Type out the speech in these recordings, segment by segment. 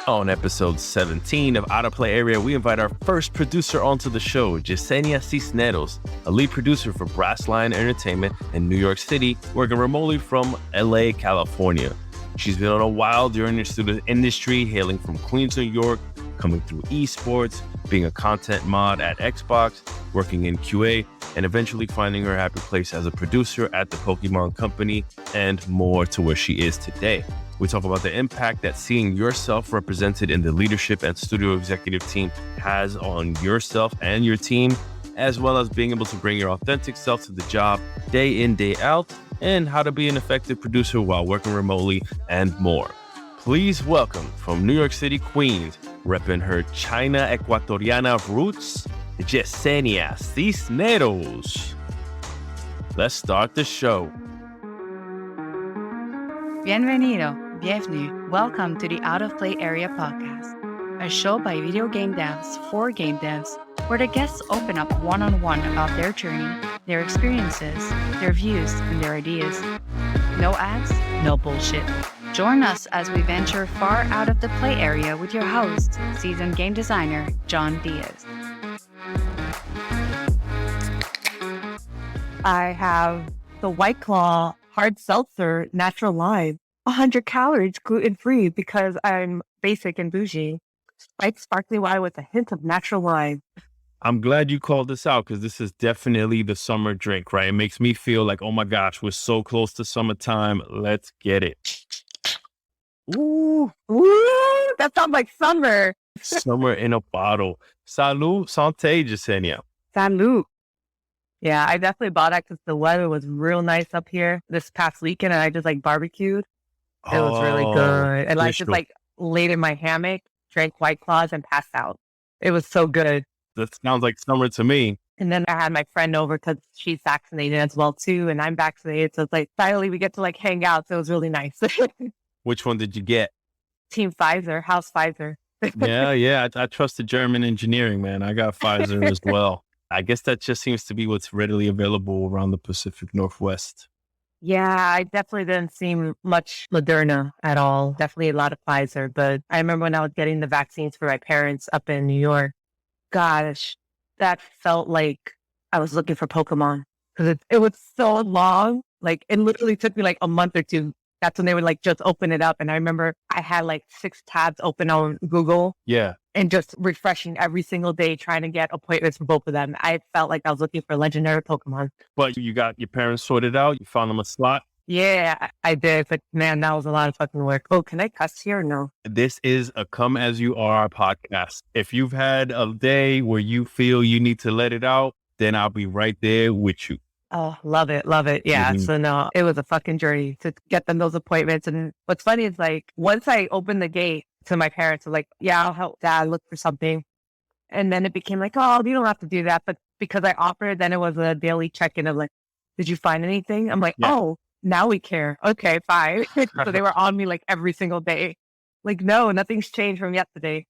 On episode 17 of Out of Play Area, we invite our first producer onto the show, Yesenia Cisneros, a lead producer for Brass Lion Entertainment in New York City, working remotely from LA, California. She's been on a wild journey through the industry, hailing from Queens, New York, coming through esports, being a content mod at Xbox, working in QA, and eventually finding her happy place as a producer at the Pokemon Company, and more to where she is today. We talk about the impact that seeing yourself represented in the leadership and studio executive team has on yourself and your team, as well as being able to bring your authentic self to the job day in, day out, and how to be an effective producer while working remotely, and more. Please welcome from New York City, Queens, repping her China Ecuatoriana roots, Yesenia Cisneros. Let's start the show. Bienvenido, bienvenue, welcome to the Out of Play Area podcast, a show by video game devs for game devs, where the guests open up one-on-one about their journey, their experiences, their views, and their ideas. No ads, no bullshit. Join us as we venture far out of the play area with your host, seasoned game designer, John Diaz. I have the White Claw hard seltzer, natural lime, 100 calories, gluten-free because I'm basic and bougie. Sprite sparkling wine with a hint of natural lime. I'm glad you called this out because this is definitely the summer drink, right? It makes me feel like, oh my gosh, we're so close to summertime. Let's get it. Ooh, that sounds like summer. Summer in a bottle. Salud, santé, Yesenia. Salud. Yeah, I definitely bought that because the weather was real nice up here this past weekend, and I just barbecued. It was really good. And just laid in my hammock, drank White Claws, and passed out. It was so good. That sounds like summer to me. And then I had my friend over because she's vaccinated as well too, and I'm vaccinated. So it's finally we get to hang out. So it was really nice. Which one did you get? Team Pfizer, House Pfizer. Yeah. I trust the German engineering, man. I got Pfizer as well. I guess that just seems to be what's readily available around the Pacific Northwest. Yeah, I definitely didn't see much Moderna at all. Definitely a lot of Pfizer. But I remember when I was getting the vaccines for my parents up in New York, gosh, that felt like I was looking for Pokemon because it was so long. It literally took me a month or two. That's when they would just open it up. And I remember I had 6 tabs open on Google. Yeah. And just refreshing every single day, trying to get appointments for both of them. I felt like I was looking for legendary Pokemon. But you got your parents sorted out? You found them a slot? Yeah, I did. But man, that was a lot of fucking work. Oh, can I cuss here or no? This is a Come As You Are podcast. If you've had a day where you feel you need to let it out, then I'll be right there with you. Oh, love it. Love it. Yeah. Mm-hmm. So no, it was a fucking journey to get them those appointments. And what's funny is once I opened the gate to my parents, yeah, I'll help dad look for something. And then it became oh, you don't have to do that. But because I offered, then it was a daily check-in of did you find anything? I'm Oh, now we care. Okay, fine. So they were on me every single day. No, nothing's changed from yesterday.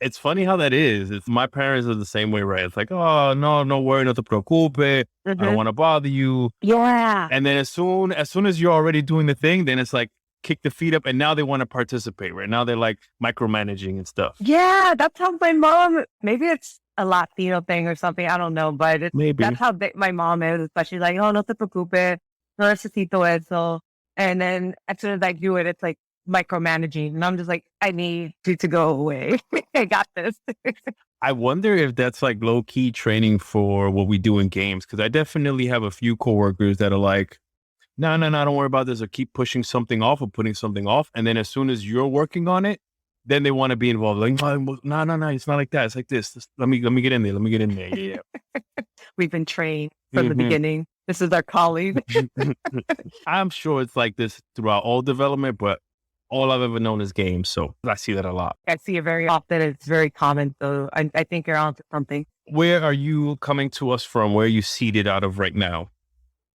It's funny how that is. My parents are the same way, right? It's oh, no worry, no te preocupe. Mm-hmm. I don't want to bother you. Yeah. And then as soon as you're already doing the thing, then it's kick the feet up, and now they want to participate, right? Now they're micromanaging and stuff. Yeah, that's how my mom, maybe it's a Latino thing or something, I don't know, but that's how my mom is, especially oh, no te preocupe, no necesito eso. And then as soon as I do it, it's micromanaging. And I'm just I need you to go away. I got this. I wonder if that's low key training for what we do in games. Cause I definitely have a few coworkers that are no, don't worry about this, or keep pushing something off or putting something off. And then as soon as you're working on it, then they want to be involved. No, it's not like that. It's like this. Let me get in there. Let me get in there. Yeah. We've been trained from the beginning. This is our calling. I'm sure it's like this throughout all development, but all I've ever known is games. So I see that a lot. I see it very often. It's very common. So I think you're onto something. Where are you coming to us from? Where are you seated out of right now?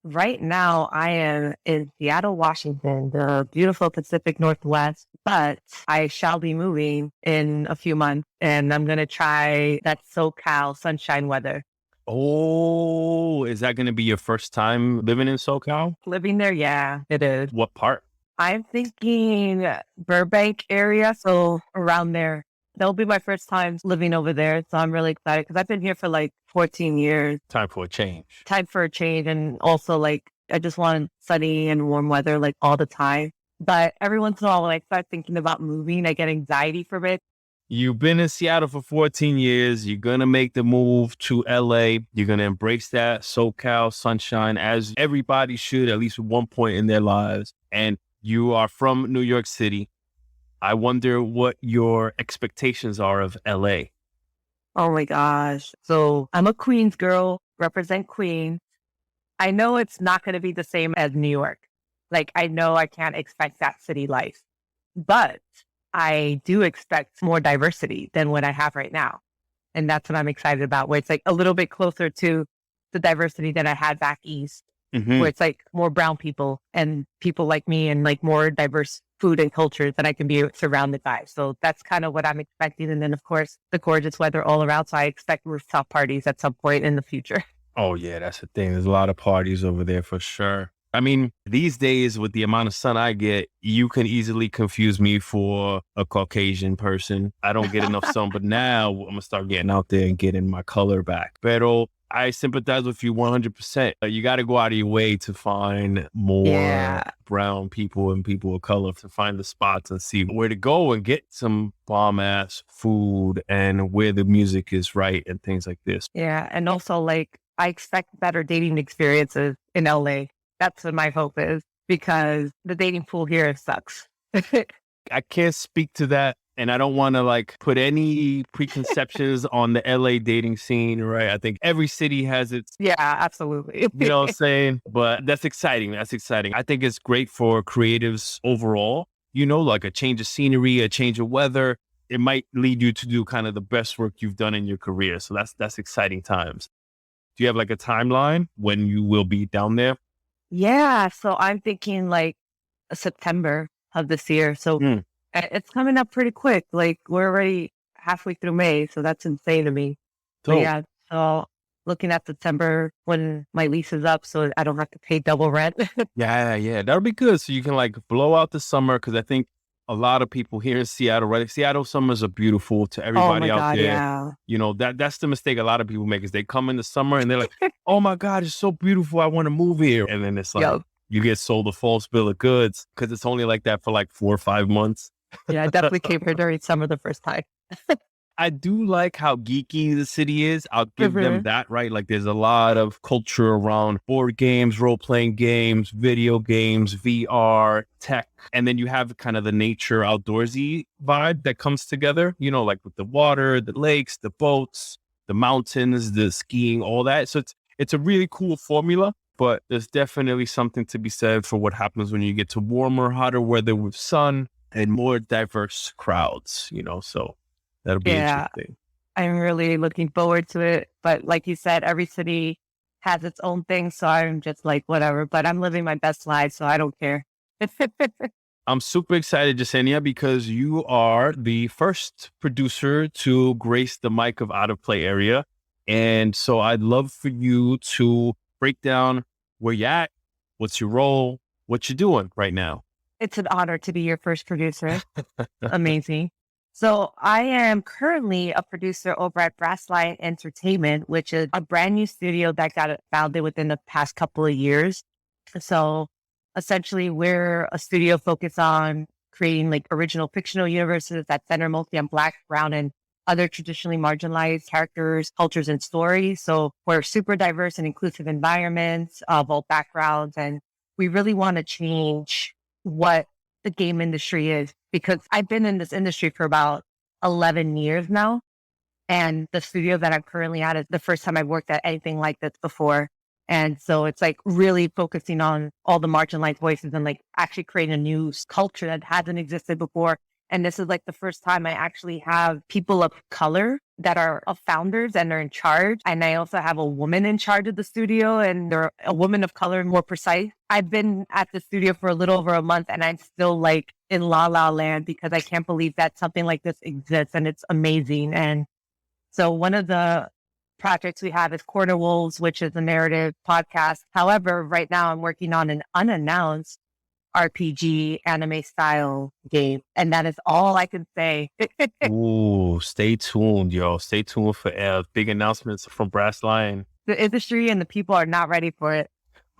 Right now, I am in Seattle, Washington, the beautiful Pacific Northwest, but I shall be moving in a few months, and I'm going to try that SoCal sunshine weather. Oh, is that going to be your first time living in SoCal? Living there? Yeah, it is. What part? I'm thinking Burbank area. So around there. That'll be my first time living over there. So I'm really excited because I've been here for like 14 years. Time for a change. Time for a change. And also like, I just want sunny and warm weather like all the time. But every once in a while, when I start thinking about moving, I get anxiety from it. You've been in Seattle for 14 years. You're going to make the move to LA. You're going to embrace that SoCal sunshine as everybody should at least at one point in their lives. And you are from New York City. I wonder what your expectations are of LA. Oh my gosh. So I'm a Queens girl, represent Queens. I know it's not going to be the same as New York. Like, I know I can't expect that city life, but I do expect more diversity than what I have right now. And that's what I'm excited about, where it's like a little bit closer to the diversity that I had back east, where it's like more brown people and people like me and like more diverse food and cultures that I can be surrounded by. So that's kind of what I'm expecting. And then, of course, the gorgeous weather all around. So I expect rooftop parties at some point in the future. Oh, yeah, that's the thing. There's a lot of parties over there for sure. I mean, these days with the amount of sun I get, you can easily confuse me for a Caucasian person. I don't get enough sun, but now I'm going to start getting out there and getting my color back. Pero I sympathize with you 100%. You got to go out of your way to find more brown people and people of color, to find the spots and see where to go and get some bomb ass food and where the music is right and things like this. Yeah. And also like, I expect better dating experiences in LA. That's what my hope is, because the dating pool here sucks. I can't speak to that. And I don't want to like put any preconceptions on the LA dating scene, right? I think every city has its... Yeah, absolutely. You know what I'm saying? But that's exciting. That's exciting. I think it's great for creatives overall, you know, like a change of scenery, a change of weather. It might lead you to do kind of the best work you've done in your career. So that's exciting times. Do you have like a timeline when you will be down there? Yeah. So I'm thinking like September of this year. So it's coming up pretty quick. Like we're already halfway through May. So that's insane to me. But yeah. So looking at September when my lease is up so I don't have to pay double rent. Yeah. That'll be good. So you can like blow out the summer. Cause I think a lot of people here in Seattle, right? Seattle summers are beautiful to everybody out there. Yeah. You know, that's the mistake a lot of people make is they come in the summer and they're like, oh my God, it's so beautiful. I want to move here. And then it's like, you get sold a false bill of goods because it's only like that for like 4 or 5 months. Yeah, I definitely came here during summer the first time. I do like how geeky the city is. I'll give them that, right? Like there's a lot of culture around board games, role-playing games, video games, VR, tech. And then you have kind of the nature outdoorsy vibe that comes together, you know, like with the water, the lakes, the boats, the mountains, the skiing, all that. So it's a really cool formula, but there's definitely something to be said for what happens when you get to warmer, hotter weather with sun and more diverse crowds, you know, so that'll be interesting. I'm really looking forward to it. But like you said, every city has its own thing. So I'm just like, whatever, but I'm living my best life. So I don't care. I'm super excited, Yesenia, because you are the first producer to grace the mic of Out of Play Area. And so I'd love for you to break down where you're at, what's your role, what you're doing right now. It's an honor to be your first producer. Amazing. So I am currently a producer over at Brass Lion Entertainment, which is a brand new studio that got founded within the past couple of years. So essentially, we're a studio focused on creating like original fictional universes that center mostly on Black, Brown, and other traditionally marginalized characters, cultures, and stories. So we're super diverse and inclusive environments of all backgrounds. And we really want to change what the game industry is, because I've been in this industry for about 11 years now. And the studio that I'm currently at is the first time I've worked at anything like this before. And so it's like really focusing on all the marginalized voices and like actually creating a new culture that hasn't existed before. And this is like the first time I actually have people of color that are founders and are in charge. And I also have a woman in charge of the studio, and they're a woman of color, more precise. I've been at the studio for a little over a month and I'm still like in la la land because I can't believe that something like this exists, and it's amazing. And so one of the projects we have is Corner Wolves, which is a narrative podcast. However, right now I'm working on an unannounced RPG anime style game. And that is all I can say. Ooh, stay tuned, yo. Stay tuned for big announcements from Brass Lion. The industry and the people are not ready for it.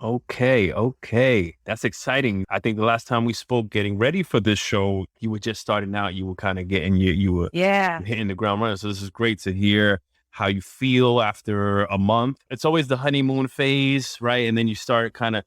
Okay. That's exciting. I think the last time we spoke getting ready for this show, you were just starting out. You were kind of getting, you were hitting the ground running. So this is great to hear how you feel after a month. It's always the honeymoon phase, right? And then you start kind of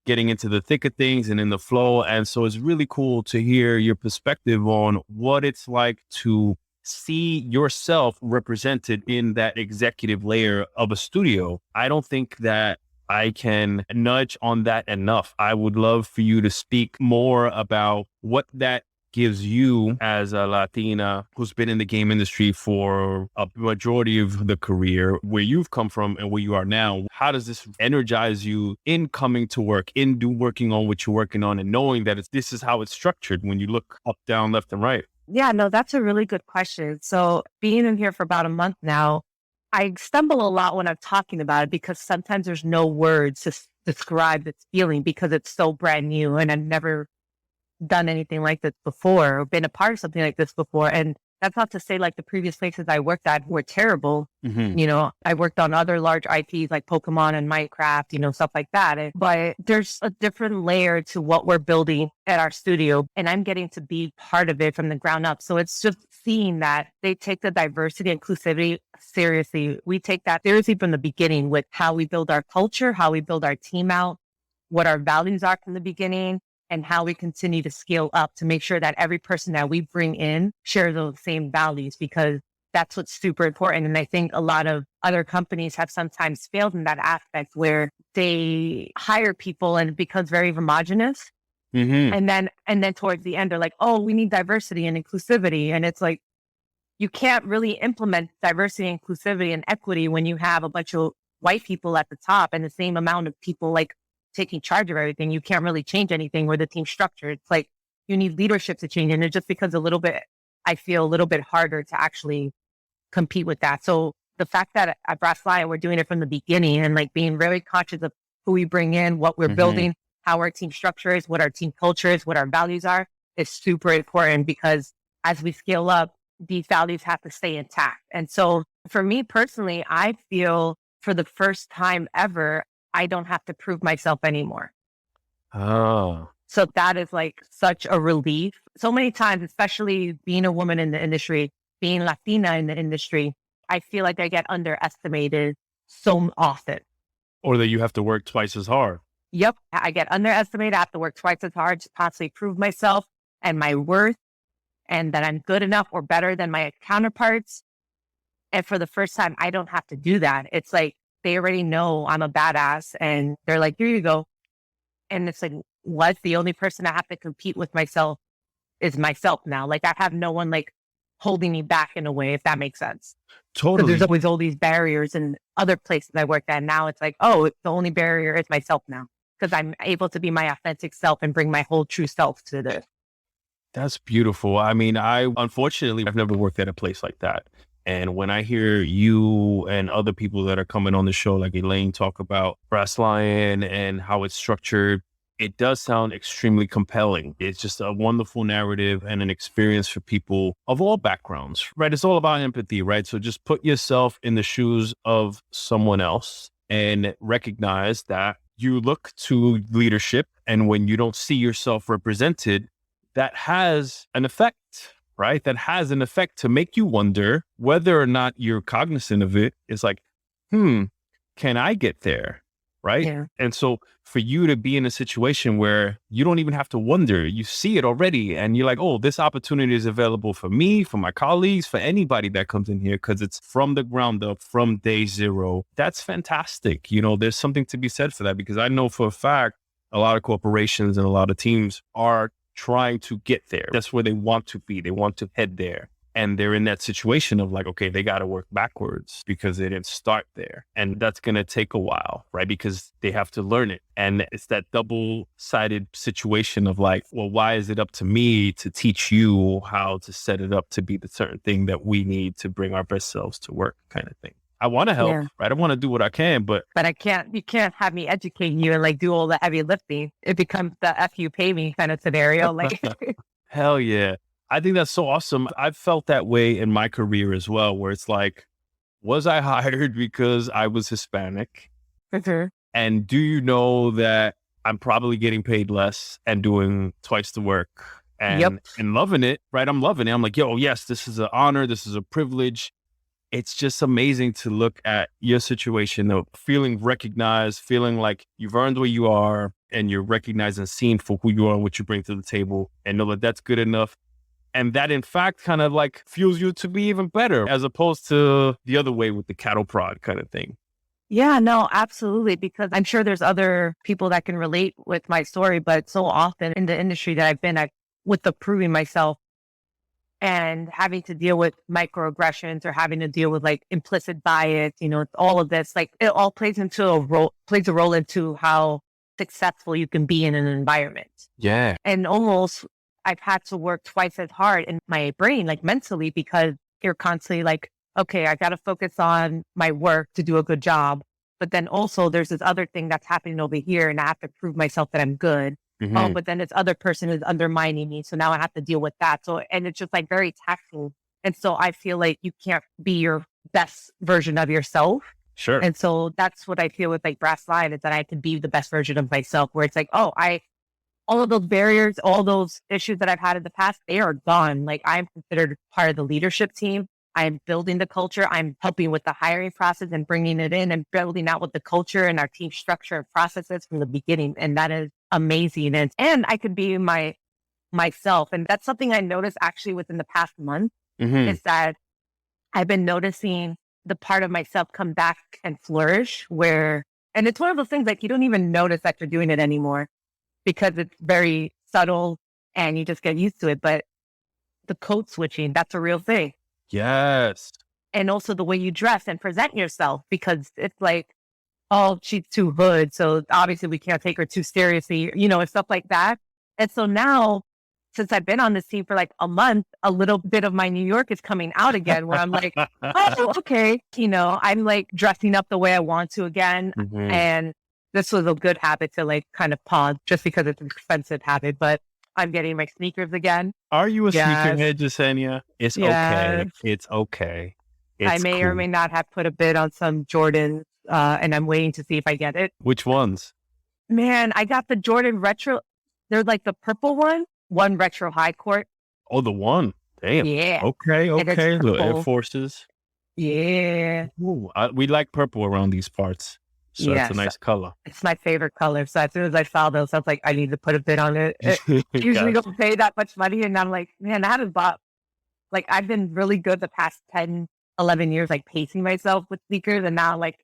getting into the thick of things and in the flow. And so it's really cool to hear your perspective on what it's like to see yourself represented in that executive layer of a studio. I don't think that I can nudge on that enough. I would love for you to speak more about what that gives you as a Latina who's been in the game industry for a majority of the career, where you've come from and where you are now. How does this energize you in coming to work, in working on what you're working on, and knowing that this is how it's structured when you look up, down, left, and right? Yeah, no, that's a really good question. So being in here for about a month now, I stumble a lot when I'm talking about it because sometimes there's no words to describe this feeling because it's so brand new and I've never done anything like this before or been a part of something like this before. And that's not to say like the previous places I worked at were terrible. Mm-hmm. You know, I worked on other large IPs like Pokemon and Minecraft, you know, stuff like that. But there's a different layer to what we're building at our studio. And I'm getting to be part of it from the ground up. So it's just seeing that they take the diversity and inclusivity seriously. We take that seriously from the beginning with how we build our culture, how we build our team out, what our values are from the beginning, and how we continue to scale up to make sure that every person that we bring in shares those same values, because that's what's super important. And I think a lot of other companies have sometimes failed in that aspect where they hire people and it becomes very homogenous. Mm-hmm. And then towards the end, they're like, oh, we need diversity and inclusivity. And it's like, you can't really implement diversity, inclusivity, and equity when you have a bunch of white people at the top and the same amount of people like taking charge of everything. You can't really change anything where the team's structured. It's like you need leadership to change. And it just becomes I feel a little bit harder to actually compete with that. So the fact that at Brass Lion, we're doing it from the beginning and like being very conscious of who we bring in, what we're building, how our team structure is, what our team culture is, what our values are, is super important because as we scale up, these values have to stay intact. And so for me personally, I feel for the first time ever, I don't have to prove myself anymore. Oh. So that is like such a relief. So many times, especially being a woman in the industry, being Latina in the industry, I feel like I get underestimated so often. Or that you have to work twice as hard. Yep. I get underestimated. I have to work twice as hard to constantly prove myself and my worth and that I'm good enough or better than my counterparts. And for the first time, I don't have to do that. It's like, they already know I'm a badass and they're like, here you go. And it's like, what? The only person I have to compete with myself is myself now. Like I have no one like holding me back in a way, if that makes sense. Totally. There's always all these barriers in other places I worked at. Now it's like, oh, the only barrier is myself now because I'm able to be my authentic self and bring my whole true self to this. That's beautiful. I mean, unfortunately, I've never worked at a place like that. And when I hear you and other people that are coming on the show, like Elaine, talk about Brass Lion and how it's structured, it does sound extremely compelling. It's just a wonderful narrative and an experience for people of all backgrounds, right? It's all about empathy, right? So just put yourself in the shoes of someone else and recognize that you look to leadership. And when you don't see yourself represented, that has an effect. Right? That has an effect to make you wonder whether or not you're cognizant of it. It's like, can I get there? Right. Yeah. And so for you to be in a situation where you don't even have to wonder, you see it already and you're like, oh, this opportunity is available for me, for my colleagues, for anybody that comes in here because it's from the ground up, from day zero. That's fantastic. You know, there's something to be said for that because I know for a fact, a lot of corporations and a lot of teams are trying to get there. That's where they want to be. They want to head there. And they're in that situation of like, okay, they got to work backwards because they didn't start there. And that's going to take a while, right? Because they have to learn it. And it's that double-sided situation of like, well, why is it up to me to teach you how to set it up to be the certain thing that we need to bring our best selves to work kind of thing. I want to help, Yeah. right? I want to do what I can, but you can't have me educate you and like do all the heavy lifting. It becomes the F you pay me kind of scenario. Like, hell yeah. I think that's so awesome. I've felt that way in my career as well, where it's like, was I hired because I was Hispanic? Mhm. And do you know that I'm probably getting paid less and doing twice the work and loving it, right? I'm loving it. I'm like, yo, yes, this is an honor. This is a privilege. It's just amazing to look at your situation, though, feeling recognized, feeling like you've earned where you are and you're recognized and seen for who you are and what you bring to the table, and know that that's good enough. And that, in fact, kind of like fuels you to be even better, as opposed to the other way with the cattle prod kind of thing. Yeah, no, absolutely. Because I'm sure there's other people that can relate with my story, but so often in the industry that I've been at, with the proving myself and having to deal with microaggressions or having to deal with like implicit bias, all of this, like it all plays a role into how successful you can be in an environment. Yeah. And almost I've had to work twice as hard in my brain, like mentally, because you're constantly like, okay, I got to focus on my work to do a good job. But then also there's this other thing that's happening over here and I have to prove myself that I'm good. Oh, but then this other person is undermining me. So now I have to deal with that. So, and it's just like very taxing. And so I feel like you can't be your best version of yourself. Sure. And so that's what I feel with like Brass Line, is that I can be the best version of myself, where it's like, oh, all of those barriers, all those issues that I've had in the past, they are gone. Like I'm considered part of the leadership team. I'm building the culture. I'm helping with the hiring process and bringing it in and building out with the culture and our team structure and processes from the beginning. And that is amazing. And I could be myself. And that's something I noticed actually within the past month, is that I've been noticing the part of myself come back and flourish, and it's one of those things like you don't even notice that you're doing it anymore because it's very subtle and you just get used to it. But the code switching, that's a real thing. Yes. And also the way you dress and present yourself, because it's like, oh, she's too hood, so obviously we can't take her too seriously, and stuff like that. And so now, since I've been on this team for like a month, a little bit of my New York is coming out again, where I'm like, oh, okay. I'm like dressing up the way I want to again. And this was a good habit to like kind of pause, just because it's an expensive habit, but I'm getting my sneakers again. Are you a sneakerhead, Jasenia? It's okay. It's okay. I may or may not have put a bid on some Jordans, and I'm waiting to see if I get it. Which ones? Man, I got the Jordan Retro. They're like the purple one retro high court. Oh, the one. Damn. Yeah. Okay. Little Air Forces. Yeah. Ooh, we like purple around these parts. So that's a nice color. It's my favorite color. So as soon as I saw those, I was like, I need to put a bid on it. Usually don't pay that much money. And I'm like, man, I haven't bought, like, I've been really good the past 10, 11 years, like pacing myself with sneakers. And now, like,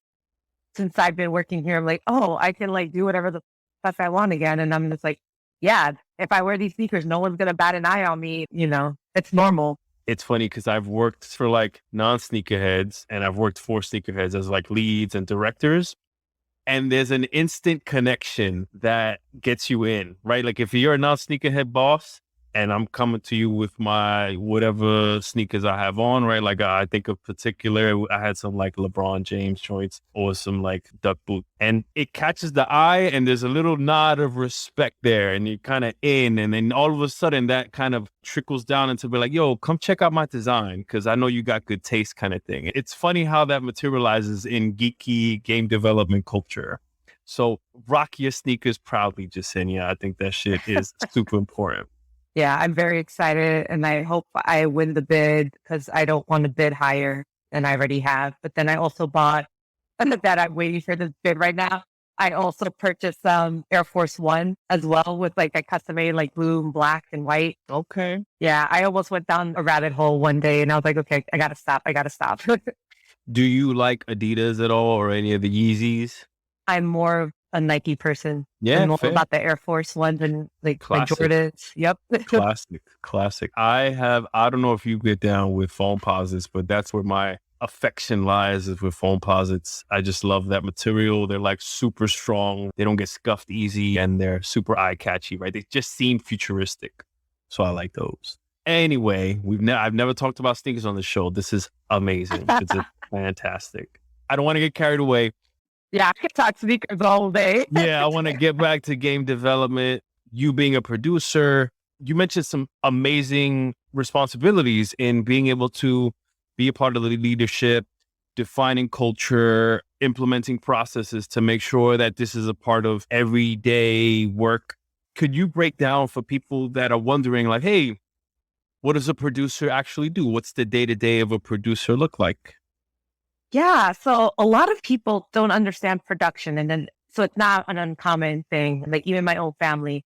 since I've been working here, I'm like, oh, I can like do whatever the fuck I want again. And I'm just like, yeah, if I wear these sneakers, no one's going to bat an eye on me. It's normal. It's funny because I've worked for like non-sneakerheads and I've worked for sneakerheads as like leads and directors. And there's an instant connection that gets you in, right? Like if you're a non-sneakerhead boss and I'm coming to you with my whatever sneakers I have on, right? Like I think of particular, I had some like LeBron James joints or some like duck boot, and it catches the eye and there's a little nod of respect there and you're kind of in, and then all of a sudden that kind of trickles down into be like, yo, come check out my design because I know you got good taste kind of thing. It's funny how that materializes in geeky game development culture. So rock your sneakers proudly, Jasenia. I think that shit is super important. Yeah, I'm very excited and I hope I win the bid because I don't want to bid higher than I already have. But then I also bought, that I'm waiting for this bid right now. I also purchased some Air Force One as well with like a custom made like blue and black and white. Okay. Yeah, I almost went down a rabbit hole one day and I was like, okay, I got to stop. Do you like Adidas at all or any of the Yeezys? I'm more of a Nike person. Yeah, I'm more about the Air Force Ones and like Jordans. Yep. Classic. I don't know if you get down with Foamposites, but that's where my affection lies, is with Foamposites. I just love that material. They're like super strong. They don't get scuffed easy and they're super eye catchy, right? They just seem futuristic. So I like those. Anyway, I've never talked about sneakers on the show. This is amazing. It's fantastic. I don't want to get carried away. Yeah, I could talk sneakers all day. Yeah, I want to get back to game development. You being a producer, you mentioned some amazing responsibilities in being able to be a part of the leadership, defining culture, implementing processes to make sure that this is a part of everyday work. Could you break down for people that are wondering, like, hey, what does a producer actually do? What's the day-to-day of a producer look like? Yeah. So a lot of people don't understand production. And then, so it's not an uncommon thing. Like even my own family,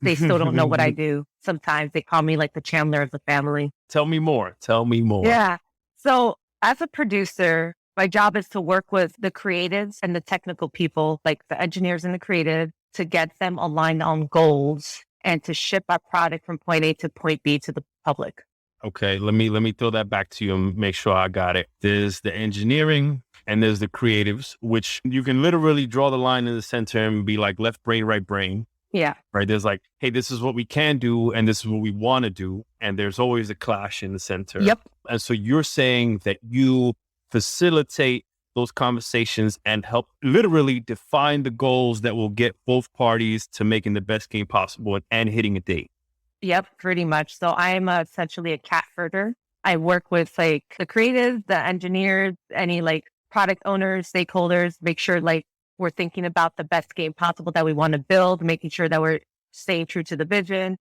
they still don't know what I do. Sometimes they call me like the Chandler of the family. Tell me more. Tell me more. Yeah. So as a producer, my job is to work with the creatives and the technical people, like the engineers and the creative, to get them aligned on goals and to ship our product from point A to point B to the public. Okay, let me throw that back to you and make sure I got it. There's the engineering and there's the creatives, which you can literally draw the line in the center and be like left brain, right brain. Yeah. Right. There's like, hey, this is what we can do and this is what we want to do. And there's always a clash in the center. Yep. And so you're saying that you facilitate those conversations and help literally define the goals that will get both parties to making the best game possible and hitting a date. Yep, pretty much. So I'm essentially a cat herder. I work with like the creatives, the engineers, any like product owners, stakeholders, make sure like we're thinking about the best game possible that we want to build, making sure that we're staying true to the vision,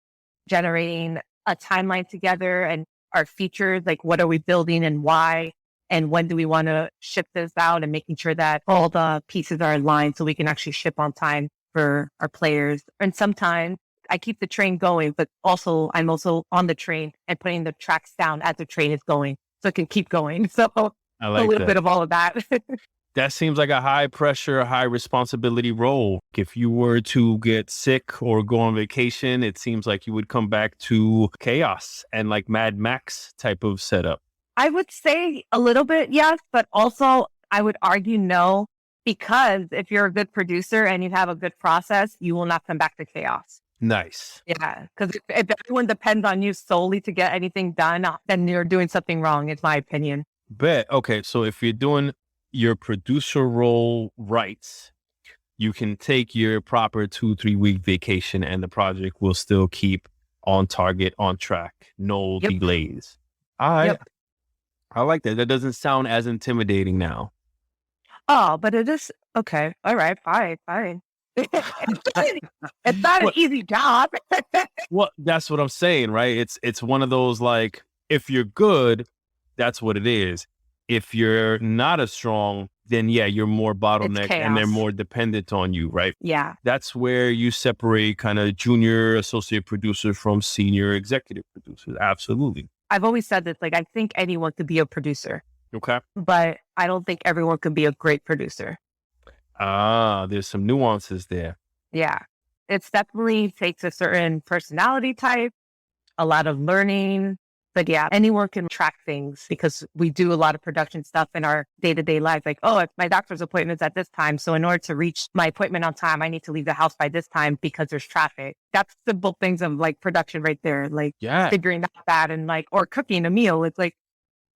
generating a timeline together and our features, like what are we building and why, and when do we want to ship this out, and making sure that all the pieces are aligned so we can actually ship on time for our players. And sometimes I keep the train going, but I'm also on the train and putting the tracks down as the train is going so it can keep going. So I like a little that. bit of all of that. That seems like a high pressure, high responsibility role. If you were to get sick or go on vacation, it seems like you would come back to chaos and like Mad Max type of setup. I would say a little bit, yes, but also I would argue no, because if you're a good producer and you have a good process, you will not come back to chaos. Nice. Yeah, because if everyone depends on you solely to get anything done, then you're doing something wrong, is my opinion. Bet. Okay, so if you're doing your producer role right, you can take your proper 2-3 week vacation and the project will still keep on target, on track, no delays. I like that. That doesn't sound as intimidating now. Oh, but it is. Okay. All right. Fine. It's not an easy job. Well, that's what I'm saying, right? It's one of those, like, if you're good, that's what it is. If you're not as strong, then yeah, you're more bottlenecked and they're more dependent on you, right? Yeah. That's where you separate kind of junior associate producer from senior executive producers. Absolutely. I've always said this, like, I think anyone could be a producer. Okay. But I don't think everyone could be a great producer. There's some nuances there. Yeah. It's definitely takes a certain personality type, a lot of learning. But yeah, anyone can track things because we do a lot of production stuff in our day-to-day lives. Like, oh, if my doctor's appointment's at this time, so in order to reach my appointment on time, I need to leave the house by this time because there's traffic. That's simple things of like production right there. Like figuring out that, and like, or cooking a meal. It's like,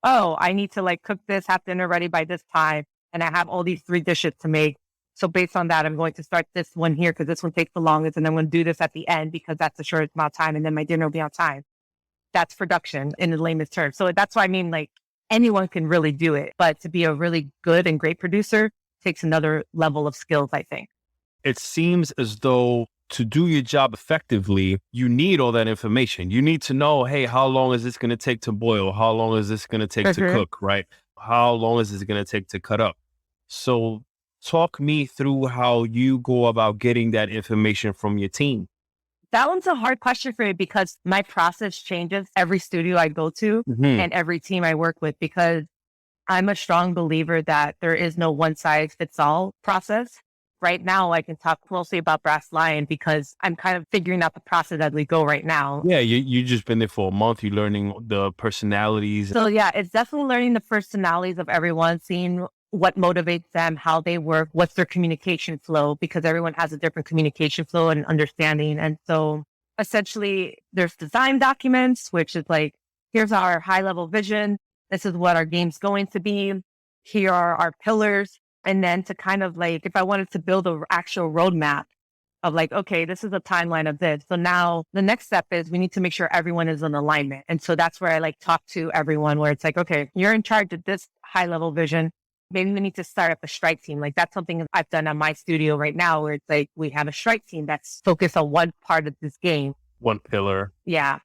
oh, I need to like cook this, have dinner ready by this time. And I have all these 3 dishes to make. So based on that, I'm going to start this one here because this one takes the longest. And I'm going to do this at the end because that's the shortest amount of time. And then my dinner will be on time. That's production in the lamest terms. So that's why I mean, like, anyone can really do it. But to be a really good and great producer takes another level of skills, I think. It seems as though to do your job effectively, you need all that information. You need to know, hey, how long is this going to take to boil? How long is this going to take to cook, right? How long is this going to take to cut up? So talk me through how you go about getting that information from your team. That one's a hard question for me because my process changes every studio I go to and every team I work with, because I'm a strong believer that there is no one size fits all process. Right now, I can talk mostly about Brass Lion because I'm kind of figuring out the process as we go right now. Yeah, you just been there for a month. You're learning the personalities. So yeah, it's definitely learning the personalities of everyone, seeing what motivates them, how they work, what's their communication flow, because everyone has a different communication flow and understanding. And so essentially there's design documents, which is like, here's our high level vision. This is what our game's going to be. here are our pillars. And then to kind of like, if I wanted to build an actual roadmap of like, okay, this is a timeline of this. So now the next step is we need to make sure everyone is in alignment. And so that's where I like talk to everyone where it's like, okay, you're in charge of this high level vision. Maybe we need to start up a strike team. Like that's something I've done on my studio right now where it's like, we have a strike team that's focused on one part of this game. One pillar. Yeah.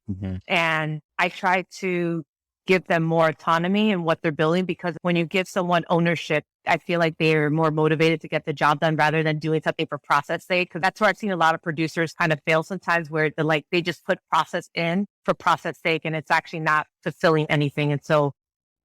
And I try to give them more autonomy in what they're building, because when you give someone ownership, I feel like they're more motivated to get the job done rather than doing something for process sake. Because that's where I've seen a lot of producers kind of fail sometimes, where they're like, they just put process in for process sake and it's actually not fulfilling anything. And so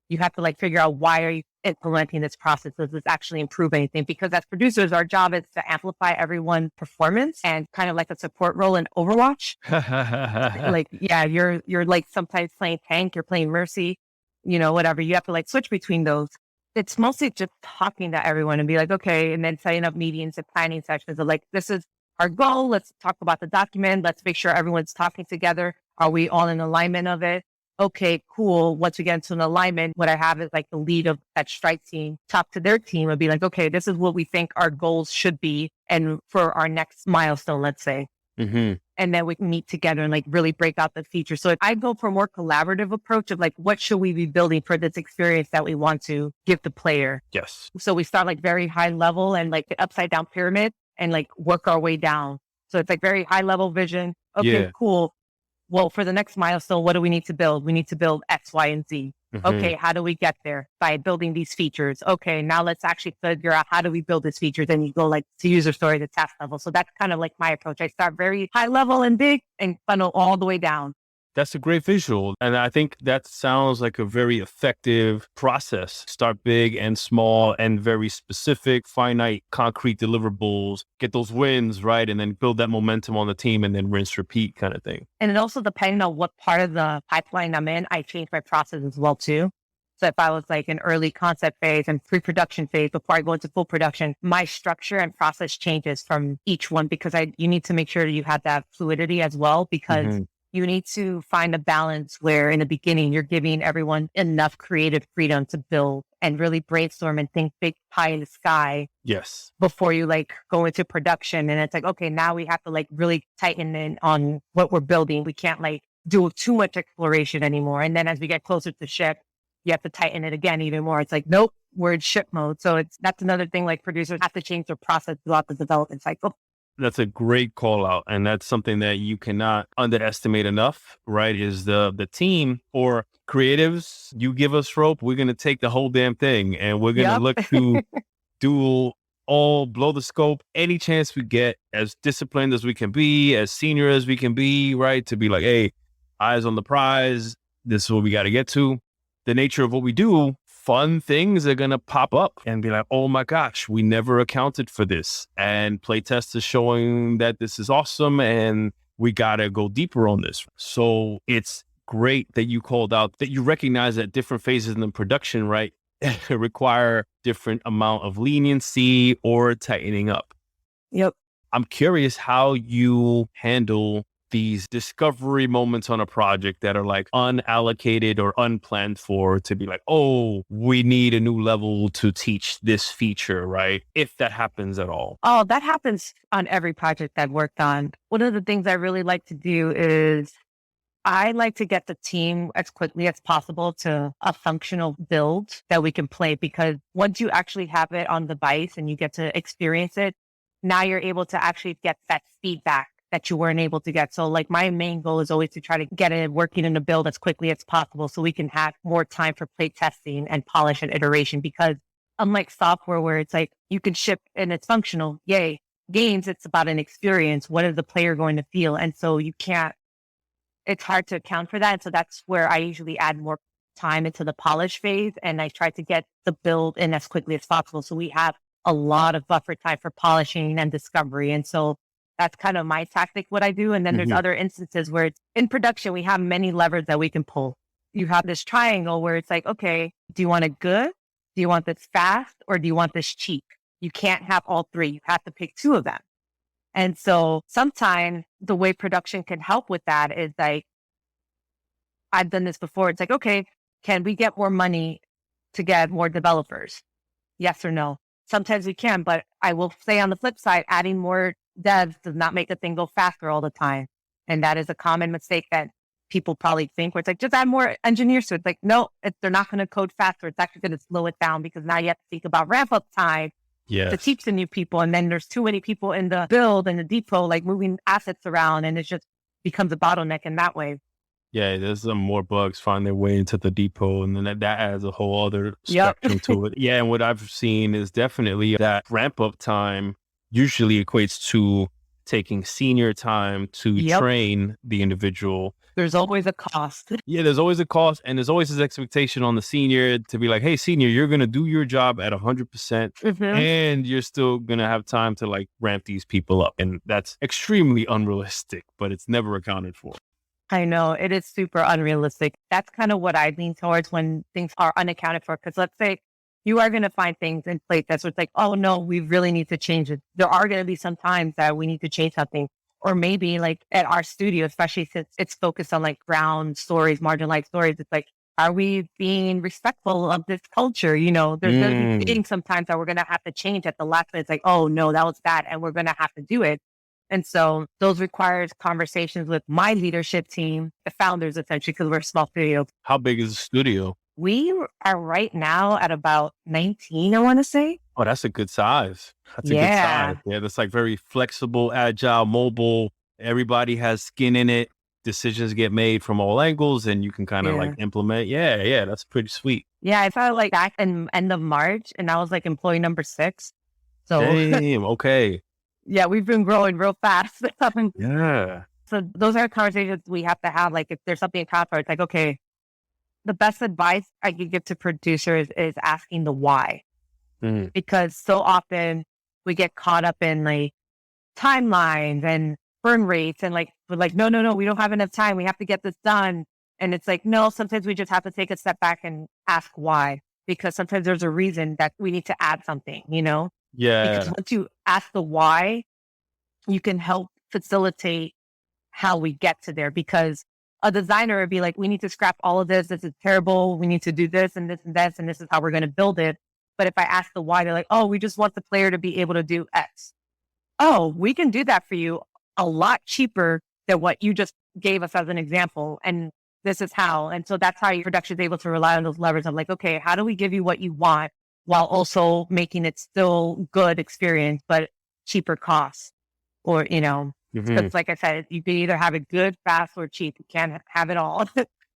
you have to like figure out, why are you implementing this process? Does this actually improve anything? Because as producers, our job is to amplify everyone's performance, and kind of like a support role in Overwatch. Like, yeah, you're like sometimes playing tank, you're playing Mercy, whatever. You have to like switch between those. It's mostly just talking to everyone and be like, okay, and then setting up meetings and planning sessions of like, this is our goal. Let's talk about the document. Let's make sure everyone's talking together. Are we all in alignment of it? Okay, cool. Once we get into an alignment, what I have is like the lead of that strike team talk to their team and be like, okay, this is what we think our goals should be. And for our next milestone, let's say. And then we can meet together and like really break out the features. So I go for a more collaborative approach of like, what should we be building for this experience that we want to give the player? Yes. So we start like very high level and like the upside down pyramid and like work our way down. So it's like very high level vision. Okay, cool. Well, for the next milestone, what do we need to build? We need to build X, Y, and Z. Okay, how do we get there? By building these features. Okay, now let's actually figure out, how do we build these features? And you go like to user story to task level. So that's kind of like my approach. I start very high level and big and funnel all the way down. That's a great visual. And I think that sounds like a very effective process. Start big and small and very specific, finite, concrete deliverables, get those wins, right? And then build that momentum on the team and then rinse, repeat kind of thing. And it also, depending on what part of the pipeline I'm in, I change my process as well too. So if I was like in early concept phase and pre-production phase before I go into full production, my structure and process changes from each one, because you need to make sure that you have that fluidity as well, because you need to find a balance where in the beginning, you're giving everyone enough creative freedom to build and really brainstorm and think big pie in the sky. Yes. Before you like go into production. And it's like, okay, now we have to like really tighten in on what we're building. We can't like do too much exploration anymore. And then as we get closer to ship, you have to tighten it again even more. It's like, nope, we're in ship mode. So that's another thing, like producers have to change their process throughout the development cycle. That's a great call out. And that's something that you cannot underestimate enough, right? Is the team or creatives, you give us rope, we're going to take the whole damn thing. And we're going to look to blow the scope any chance we get, as disciplined as we can be, as senior as we can be, right? To be like, hey, eyes on the prize. This is what we got to get to. The nature of what we do, fun things are going to pop up and be like, oh my gosh, we never accounted for this. And playtest is showing that this is awesome and we got to go deeper on this. So it's great that you called out that you recognize that different phases in the production, right, require different amount of leniency or tightening up. Yep. I'm curious how you handle these discovery moments on a project that are like unallocated or unplanned for, to be like, oh, we need a new level to teach this feature, right? If that happens at all. Oh, that happens on every project I've worked on. One of the things I really like to do is I like to get the team as quickly as possible to a functional build that we can play, because once you actually have it on the device and you get to experience it, now you're able to actually get that feedback that you weren't able to get. So like my main goal is always to try to get it working in the build as quickly as possible so we can have more time for play testing and polish and iteration. Because unlike software where it's like you can ship and it's functional, yay. Games, it's about an experience. What is the player going to feel? And so it's hard to account for that. And so that's where I usually add more time into the polish phase. And I try to get the build in as quickly as possible. So we have a lot of buffer time for polishing and discovery. And so that's kind of my tactic, what I do. And then there's other instances where it's in production, we have many levers that we can pull. You have this triangle where it's like, okay, do you want it good? Do you want this fast? Or do you want this cheap? You can't have all three. You have to pick two of them. And so sometimes the way production can help with that is like, I've done this before. It's like, okay, can we get more money to get more developers? Yes or no. Sometimes we can, but I will say on the flip side, adding more devs does not make the thing go faster all the time. And that is a common mistake that people probably think, where it's like, just add more engineers to it. It's like, no, they're not going to code faster. It's actually going to slow it down because now you have to think about ramp up time to teach the new people. And then there's too many people in the build and the depot, like moving assets around, and it just becomes a bottleneck in that way. Yeah, there's some more bugs find their way into the depot, and then that adds a whole other spectrum to it. Yeah, and what I've seen is definitely that ramp up time usually equates to taking senior time to train the individual. There's always a cost. Yeah, there's always a cost, and there's always this expectation on the senior to be like, hey, senior, you're going to do your job at 100%, and you're still going to have time to like ramp these people up. And that's extremely unrealistic, but it's never accounted for. I know, it is super unrealistic. That's kind of what I lean towards when things are unaccounted for. Because let's say you are going to find things in place that's what's like, oh no, we really need to change it. There are going to be some times that we need to change something. Or maybe like at our studio, especially since it's focused on like ground stories, marginalized stories, it's like, are we being respectful of this culture? You know, there's going to be things sometimes that we're going to have to change at the last minute. It's like, oh no, that was bad, and we're going to have to do it. And so those requires conversations with my leadership team, the founders, essentially, because we're a small studio. How big is the studio? We are right now at about 19, I want to say. Oh, that's a good size. That's a good size. Yeah, that's like very flexible, agile, mobile. Everybody has skin in it. Decisions get made from all angles, and you can kind of like implement. Yeah, that's pretty sweet. Yeah, I felt like back in end of March, and I was like employee number 6. So damn, okay. Yeah, we've been growing real fast. Yeah. So those are conversations we have to have. Like if there's something in conflict, it's like, okay, the best advice I could give to producers is asking the why. Because so often we get caught up in like timelines and burn rates and like, we're like, no, we don't have enough time. We have to get this done. And it's like, no, sometimes we just have to take a step back and ask why, because sometimes there's a reason that we need to add something, you know? Yeah. Because once you ask the why, you can help facilitate how we get to there. Because a designer would be like, we need to scrap all of this. This is terrible. We need to do this and this and this, and this is how we're going to build it. But if I ask the why, they're like, oh, we just want the player to be able to do X. Oh, we can do that for you a lot cheaper than what you just gave us as an example. And this is how. And so that's how your production is able to rely on those levers of like, okay, how do we give you what you want while also making it still good experience, but cheaper costs? Or, you know, because like I said, you can either have it good, fast, or cheap. You can't have it all.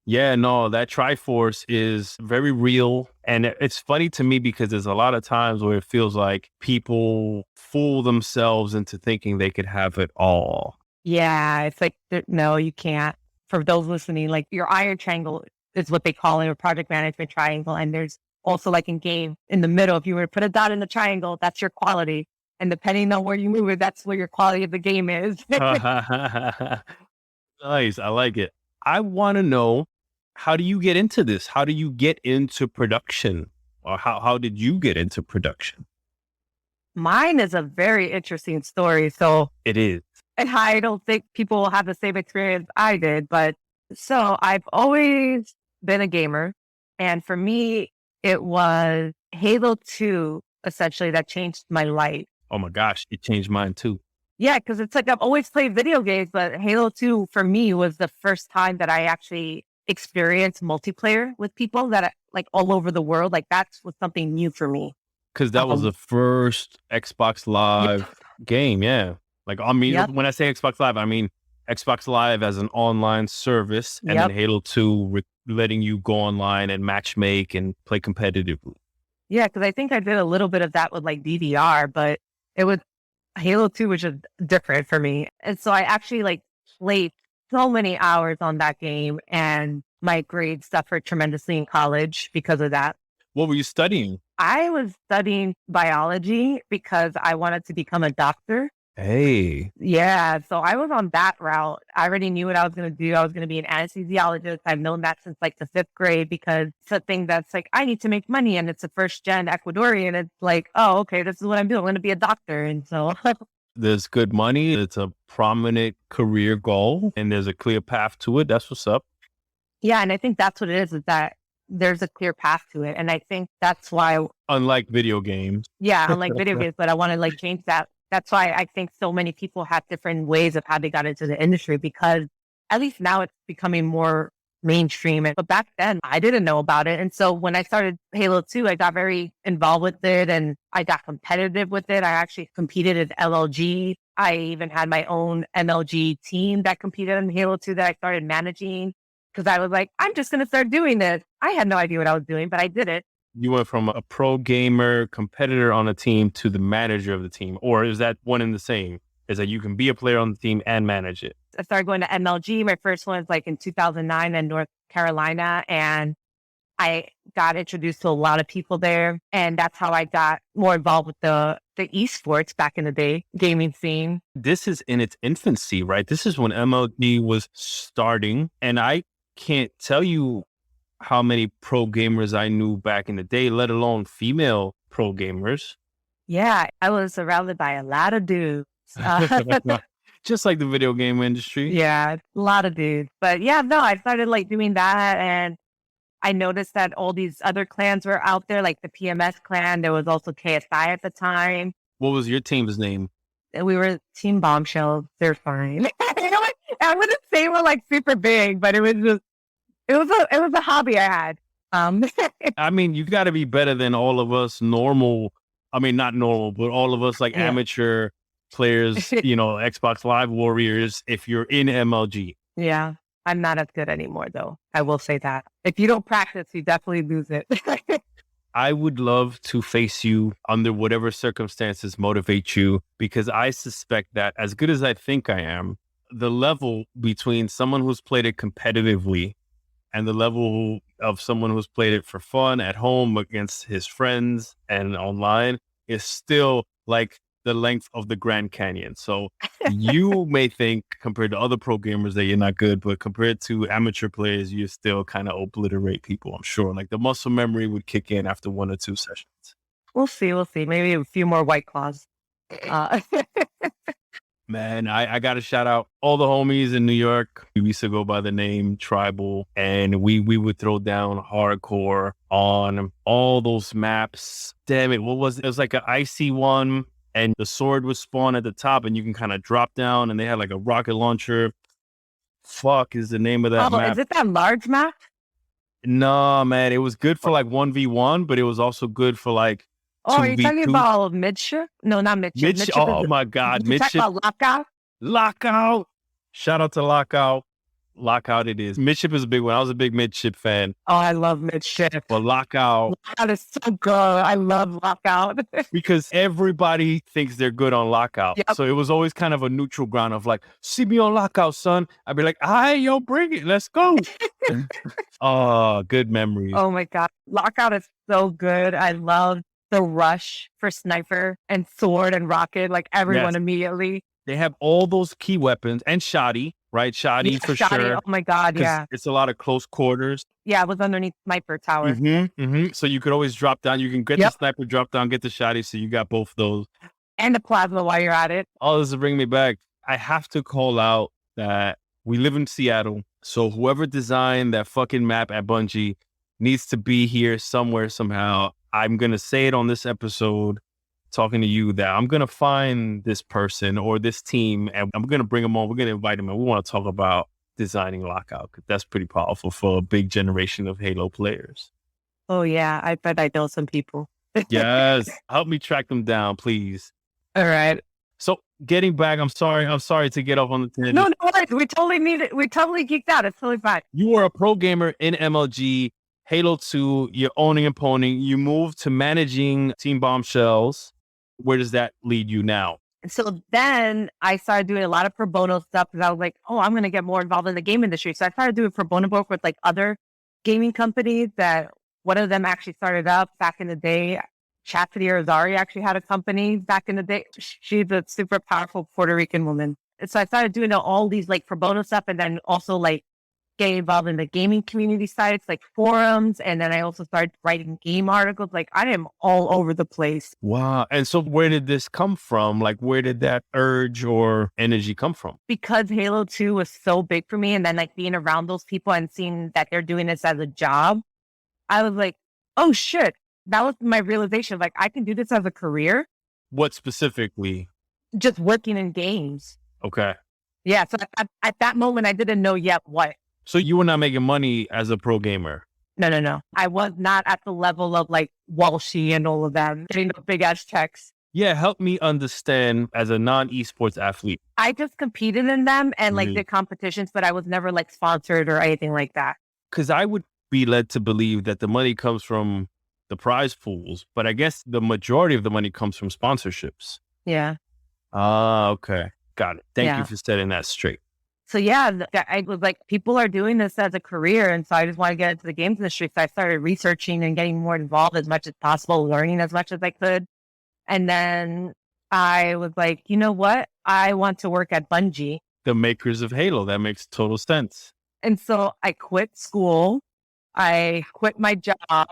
Yeah, no, that Triforce is very real. And it's funny to me because there's a lot of times where it feels like people fool themselves into thinking they could have it all. Yeah, it's like, no, you can't. For those listening, like your iron triangle is what they call it, or project management triangle. And there's also like in game, in the middle, if you were to put a dot in the triangle, that's your quality. And depending on where you move it, that's where your quality of the game is. Nice. I like it. I want to know, how do you get into this? How do you get into production? Or how did you get into production? Mine is a very interesting story. So it is. And I don't think people will have the same experience I did. But so I've always been a gamer. And for me, it was Halo 2, essentially, that changed my life. Oh my gosh, it changed mine too. Yeah, because it's like I've always played video games, but Halo 2 for me was the first time that I actually experienced multiplayer with people that like all over the world. Like that was something new for me. Because that was the first Xbox Live game. Yeah. Like, I mean, when I say Xbox Live, I mean Xbox Live as an online service, and then Halo 2 letting you go online and matchmake and play competitively. Yeah, because I think I did a little bit of that with like DDR, but it was Halo 2, which is different for me. And so I actually like played so many hours on that game, and my grades suffered tremendously in college because of that. What were you studying? I was studying biology because I wanted to become a doctor. Hey. Yeah. So I was on that route. I already knew what I was going to do. I was going to be an anesthesiologist. I've known that since like the 5th grade, because it's a thing that's like, I need to make money, and it's a first gen Ecuadorian. It's like, oh, okay, this is what I'm doing. I'm going to be a doctor. And so there's good money. It's a prominent career goal, and there's a clear path to it. That's what's up. Yeah. And I think that's what it is that there's a clear path to it. And I think that's why, Unlike video games. yeah, unlike video games, but I want to like change that. That's why I think so many people have different ways of how they got into the industry, because at least now it's becoming more mainstream. But back then I didn't know about it. And so when I started Halo 2, I got very involved with it and I got competitive with it. I actually competed at LLG. I even had my own MLG team that competed in Halo 2 that I started managing, because I was like, I'm just going to start doing this. I had no idea what I was doing, but I did it. You went from a pro gamer competitor on a team to the manager of the team, or is that one and the same? Is that you can be a player on the team and manage it? I started going to MLG. My first one was like in 2009 in North Carolina. And I got introduced to a lot of people there. And that's how I got more involved with the esports back in the day, gaming scene. This is in its infancy, right? This is when MLG was starting. And I can't tell you how many pro gamers I knew back in the day, let alone female pro gamers. Yeah, I was surrounded by a lot of dudes. Just like the video game industry. Yeah, a lot of dudes. But yeah, no, I started like doing that. And I noticed that all these other clans were out there, like the PMS clan. There was also KSI at the time. What was your team's name? We were Team Bombshells. They're fine. I wouldn't say we're like super big, but it was just, it was a hobby I had. I mean, you got to be better than all of us normal. I mean, not normal, but all of us like amateur players, Xbox Live warriors, if you're in MLG. Yeah. I'm not as good anymore, though. I will say that. If you don't practice, you definitely lose it. I would love to face you under whatever circumstances motivate you, because I suspect that as good as I think I am, the level between someone who's played it competitively and the level of someone who's played it for fun at home against his friends and online is still like the length of the Grand Canyon. So you may think compared to other pro gamers that you're not good, but compared to amateur players, you still kind of obliterate people, I'm sure. Like the muscle memory would kick in after 1 or 2 sessions. We'll see. Maybe a few more White Claws. Man, I got to shout out all the homies in New York. We used to go by the name Tribal, and we would throw down hardcore on all those maps. Damn it, what was it? It was like an icy one, and the sword was spawned at the top, and you can kind of drop down, and they had like a rocket launcher. Fuck is the name of that map. Is it that large map? No, man, it was good for like 1v1, but it was also good for like 2v2. Are you talking about Midship? No, not Midship. Midship, oh my God, Midship. Talking about Lockout? Lockout. Shout out to Lockout. Lockout it is. Midship is a big one. I was a big Midship fan. Oh, I love Midship. But Lockout. Lockout is so good. I love Lockout. Because everybody thinks they're good on Lockout. Yep. So it was always kind of a neutral ground of like, see me on Lockout, son. I'd be like, hi, yo, bring it. Let's go. Oh, good memories. Oh my God. Lockout is so good. I love the rush for sniper and sword and rocket, like everyone immediately. They have all those key weapons and shoddy, right? Shoddy for sure. Oh my God, yeah. It's a lot of close quarters. Yeah, it was underneath sniper tower. So you could always drop down. You can get the sniper, drop down, get the shoddy. So you got both those. And the plasma while you're at it. Oh, this is bringing me back. I have to call out that we live in Seattle. So whoever designed that fucking map at Bungie needs to be here somewhere, somehow. I'm going to say it on this episode, talking to you, that I'm going to find this person or this team and I'm going to bring them on. We're going to invite them and we want to talk about designing Lockout, because that's pretty powerful for a big generation of Halo players. Oh, yeah. I bet I know some people. Yes. Help me track them down, please. All right. So getting back, I'm sorry to get off on the tangent. No worries. We totally need it. We totally geeked out. It's totally fine. You were a pro gamer in MLG. Halo 2, you're owning and pwning. You moved to managing Team Bombshells. Where does that lead you now? So then I started doing a lot of pro bono stuff because I was like, oh, I'm going to get more involved in the game industry. So I started doing pro bono work with like other gaming companies that one of them actually started up back in the day. Chastity Rosari actually had a company back in the day. She's a super powerful Puerto Rican woman. And so I started doing all these like pro bono stuff, and then also like getting involved in the gaming community sites like forums. And then I also started writing game articles. Like I am all over the place. Wow. And so where did this come from? Like where did that urge or energy come from? Because Halo 2 was so big for me, and then like being around those people and seeing that they're doing this as a job, I was like, oh shit. That was my realization. Like, I can do this as a career, What specifically? just working in games. Okay. Yeah. So at that moment, I didn't know yet what. So you were not making money as a pro gamer. No. I was not at the level of like Walshy and all of them getting the big ass checks. Yeah, help me understand as a non-esports athlete. I just competed in them and like Mhm. did competitions, but I was never like sponsored or anything like that. Because I would be led to believe that the money comes from the prize pools, but I guess the majority of the money comes from sponsorships. Yeah. Ah, okay. Got it. Thank Yeah. you for setting that straight. So yeah, I was like, people are doing this as a career. And so I just want to get into the games industry. So I started researching and getting more involved as much as possible, learning as much as I could. And then I was like, you know what? I want to work at Bungie. The makers of Halo. That makes total sense. And so I quit school. I quit my job.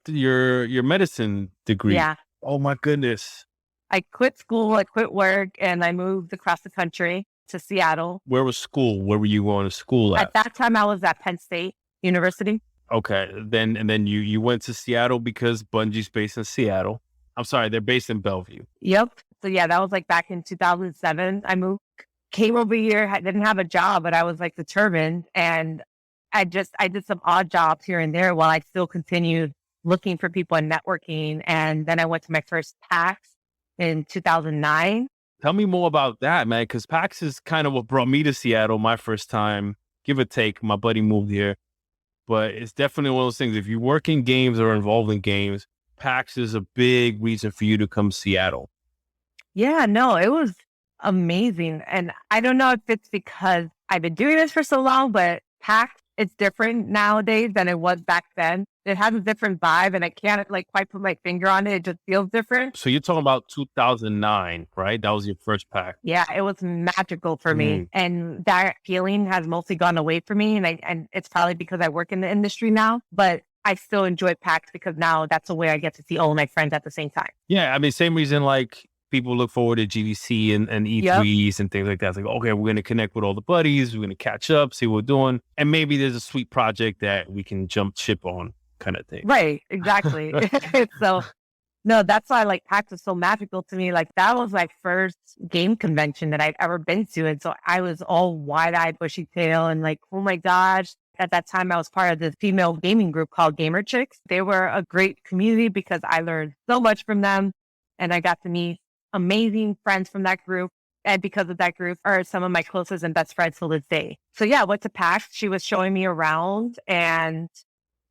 Your medicine degree. Yeah. Oh my goodness. I quit school. I quit work and I moved across the country to Seattle. Where was school? Where were you going to school at? At that time, I was at Penn State University. Okay. Then you went to Seattle because Bungie's based in Seattle. I'm sorry, they're based in Bellevue. Yep. So yeah, that was like back in 2007. I moved, came over here, didn't have a job, but I was like determined. And I did some odd jobs here and there while I still continued looking for people and networking. And then I went to my first PAX in 2009. Tell me more about that, man, because PAX is kind of what brought me to Seattle my first time, give or take. My buddy moved here. But it's definitely one of those things. If you work in games or involved in games, PAX is a big reason for you to come to Seattle. Yeah, no, it was amazing. And I don't know if it's because I've been doing this for so long, but PAX, it's different nowadays than it was back then. It has a different vibe and I can't like quite put my finger on it. It just feels different. So you're talking about 2009, right? That was your first PAX. Yeah, it was magical for me. And that feeling has mostly gone away from me. And it's probably because I work in the industry now, but I still enjoy PAX because now that's the way I get to see all of my friends at the same time. Yeah, I mean, same reason like people look forward to GDC and E3s and things like that. It's like, okay, we're going to connect with all the buddies. We're going to catch up, see what we're doing. And maybe there's a sweet project that we can jump ship on kind of thing. Right, exactly. So, no, that's why like PAX was so magical to me. Like that was my first game convention that I've ever been to. And so I was all wide-eyed, bushy tail and like, oh my gosh. At that time, I was part of this female gaming group called Gamer Chicks. They were a great community because I learned so much from them. And I got to meet amazing friends from that group. And because of that group are some of my closest and best friends till this day. So yeah, I went to PAX. She was showing me around and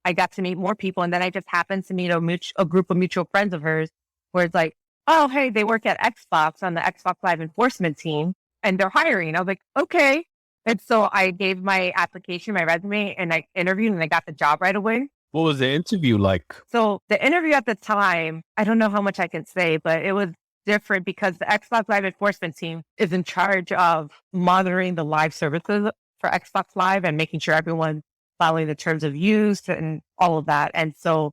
I got to meet more people. And then I just happened to meet a group of mutual friends of hers where it's like, oh, hey, they work at Xbox on the Xbox Live enforcement team and they're hiring. I was like, okay. And so I gave my application, my resume, and I interviewed and I got the job right away. What was the interview like? So the interview at the time, I don't know how much I can say, but it was different because the Xbox Live enforcement team is in charge of monitoring the live services for Xbox Live and making sure everyone's following the terms of use and all of that. And so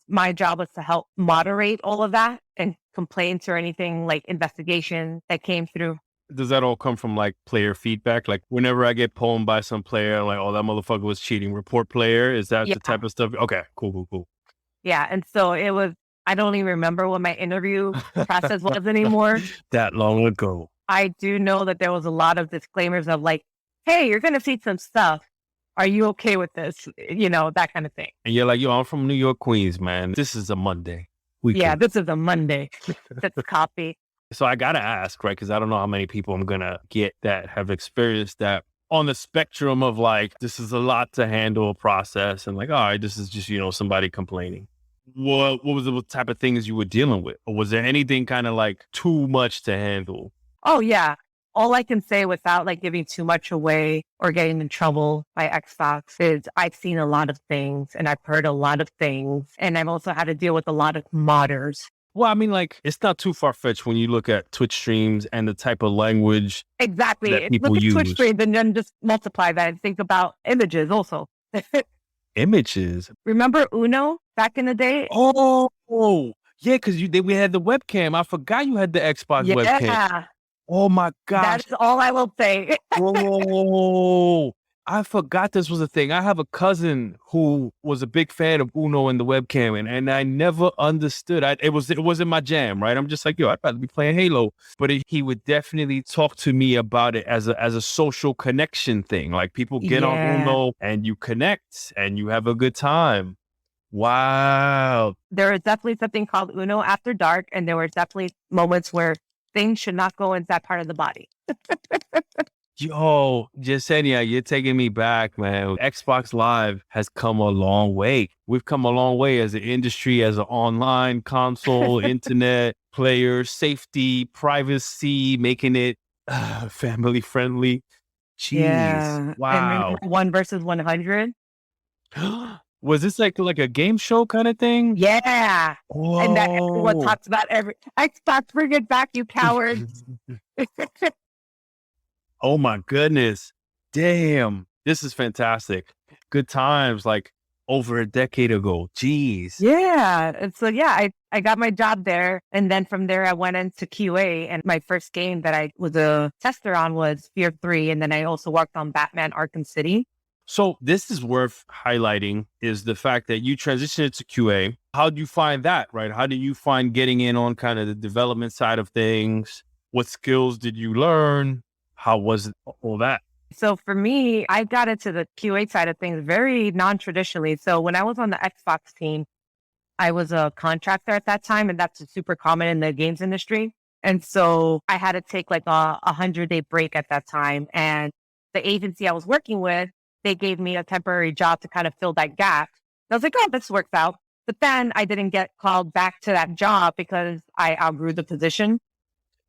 my job was to help moderate all of that and complaints or anything like investigation that came through. Does that all come from like player feedback? Like whenever I get pwned by some player, I'm like, oh, that motherfucker was cheating. Report player. Is that the type of stuff? Okay, cool. Yeah. And so I don't even remember what my interview process was anymore. That long ago. I do know that there was a lot of disclaimers of like, hey, you're going to see some stuff. Are you okay with this? That kind of thing. And you're like, yo, I'm from New York, Queens, man. This is a Monday. This is a Monday. That's copy. So I got to ask, right? Because I don't know how many people I'm going to get that have experienced that on the spectrum of like, this is a lot to handle process. And like, all right, this is just, somebody complaining. What was the type of things you were dealing with? Or was there anything kind of like too much to handle? Oh, yeah. All I can say without like giving too much away or getting in trouble by Xbox is I've seen a lot of things and I've heard a lot of things. And I've also had to deal with a lot of modders. Well, I mean, like, it's not too far-fetched when you look at Twitch streams and the type of language exactly that people look at use. Twitch streams and then just multiply that and think about images also. Images? Remember Uno back in the day? Oh, yeah, because we had the webcam. I forgot you had the Xbox webcam. Oh, my gosh. That's all I will say. Oh, I forgot this was a thing. I have a cousin who was a big fan of Uno and the webcam, and I never understood. It wasn't my jam, right? I'm just like, yo, I'd rather be playing Halo. But he would definitely talk to me about it as a social connection thing. Like people get on Uno and you connect and you have a good time. Wow. There is definitely something called Uno after dark, and there were definitely moments where things should not go into that part of the body. Yo, Yesenia, you're taking me back, man. Xbox Live has come a long way. We've come a long way as an industry, as an online console, internet, player, safety, privacy, making it family friendly. Jeez. Yeah. Wow. And 1 versus 100. Was this like a game show kind of thing? Yeah. Whoa. And that everyone talks about Xbox, bring it back, you cowards. Oh my goodness. Damn. This is fantastic. Good times, like over a decade ago. Jeez. Yeah. And so, I got my job there. And then from there, I went into QA. And my first game that I was a tester on was Fear 3. And then I also worked on Batman Arkham City. So this is worth highlighting is the fact that you transitioned to QA. How do you find that, right? How do you find getting in on kind of the development side of things? What skills did you learn? How was it, all that? So for me, I got into the QA side of things very non-traditionally. So when I was on the Xbox team, I was a contractor at that time, and that's super common in the games industry. And so I had to take like a 100-day break at that time. And the agency I was working with, they gave me a temporary job to kind of fill that gap. I was like, oh, this works out. But then I didn't get called back to that job because I outgrew the position.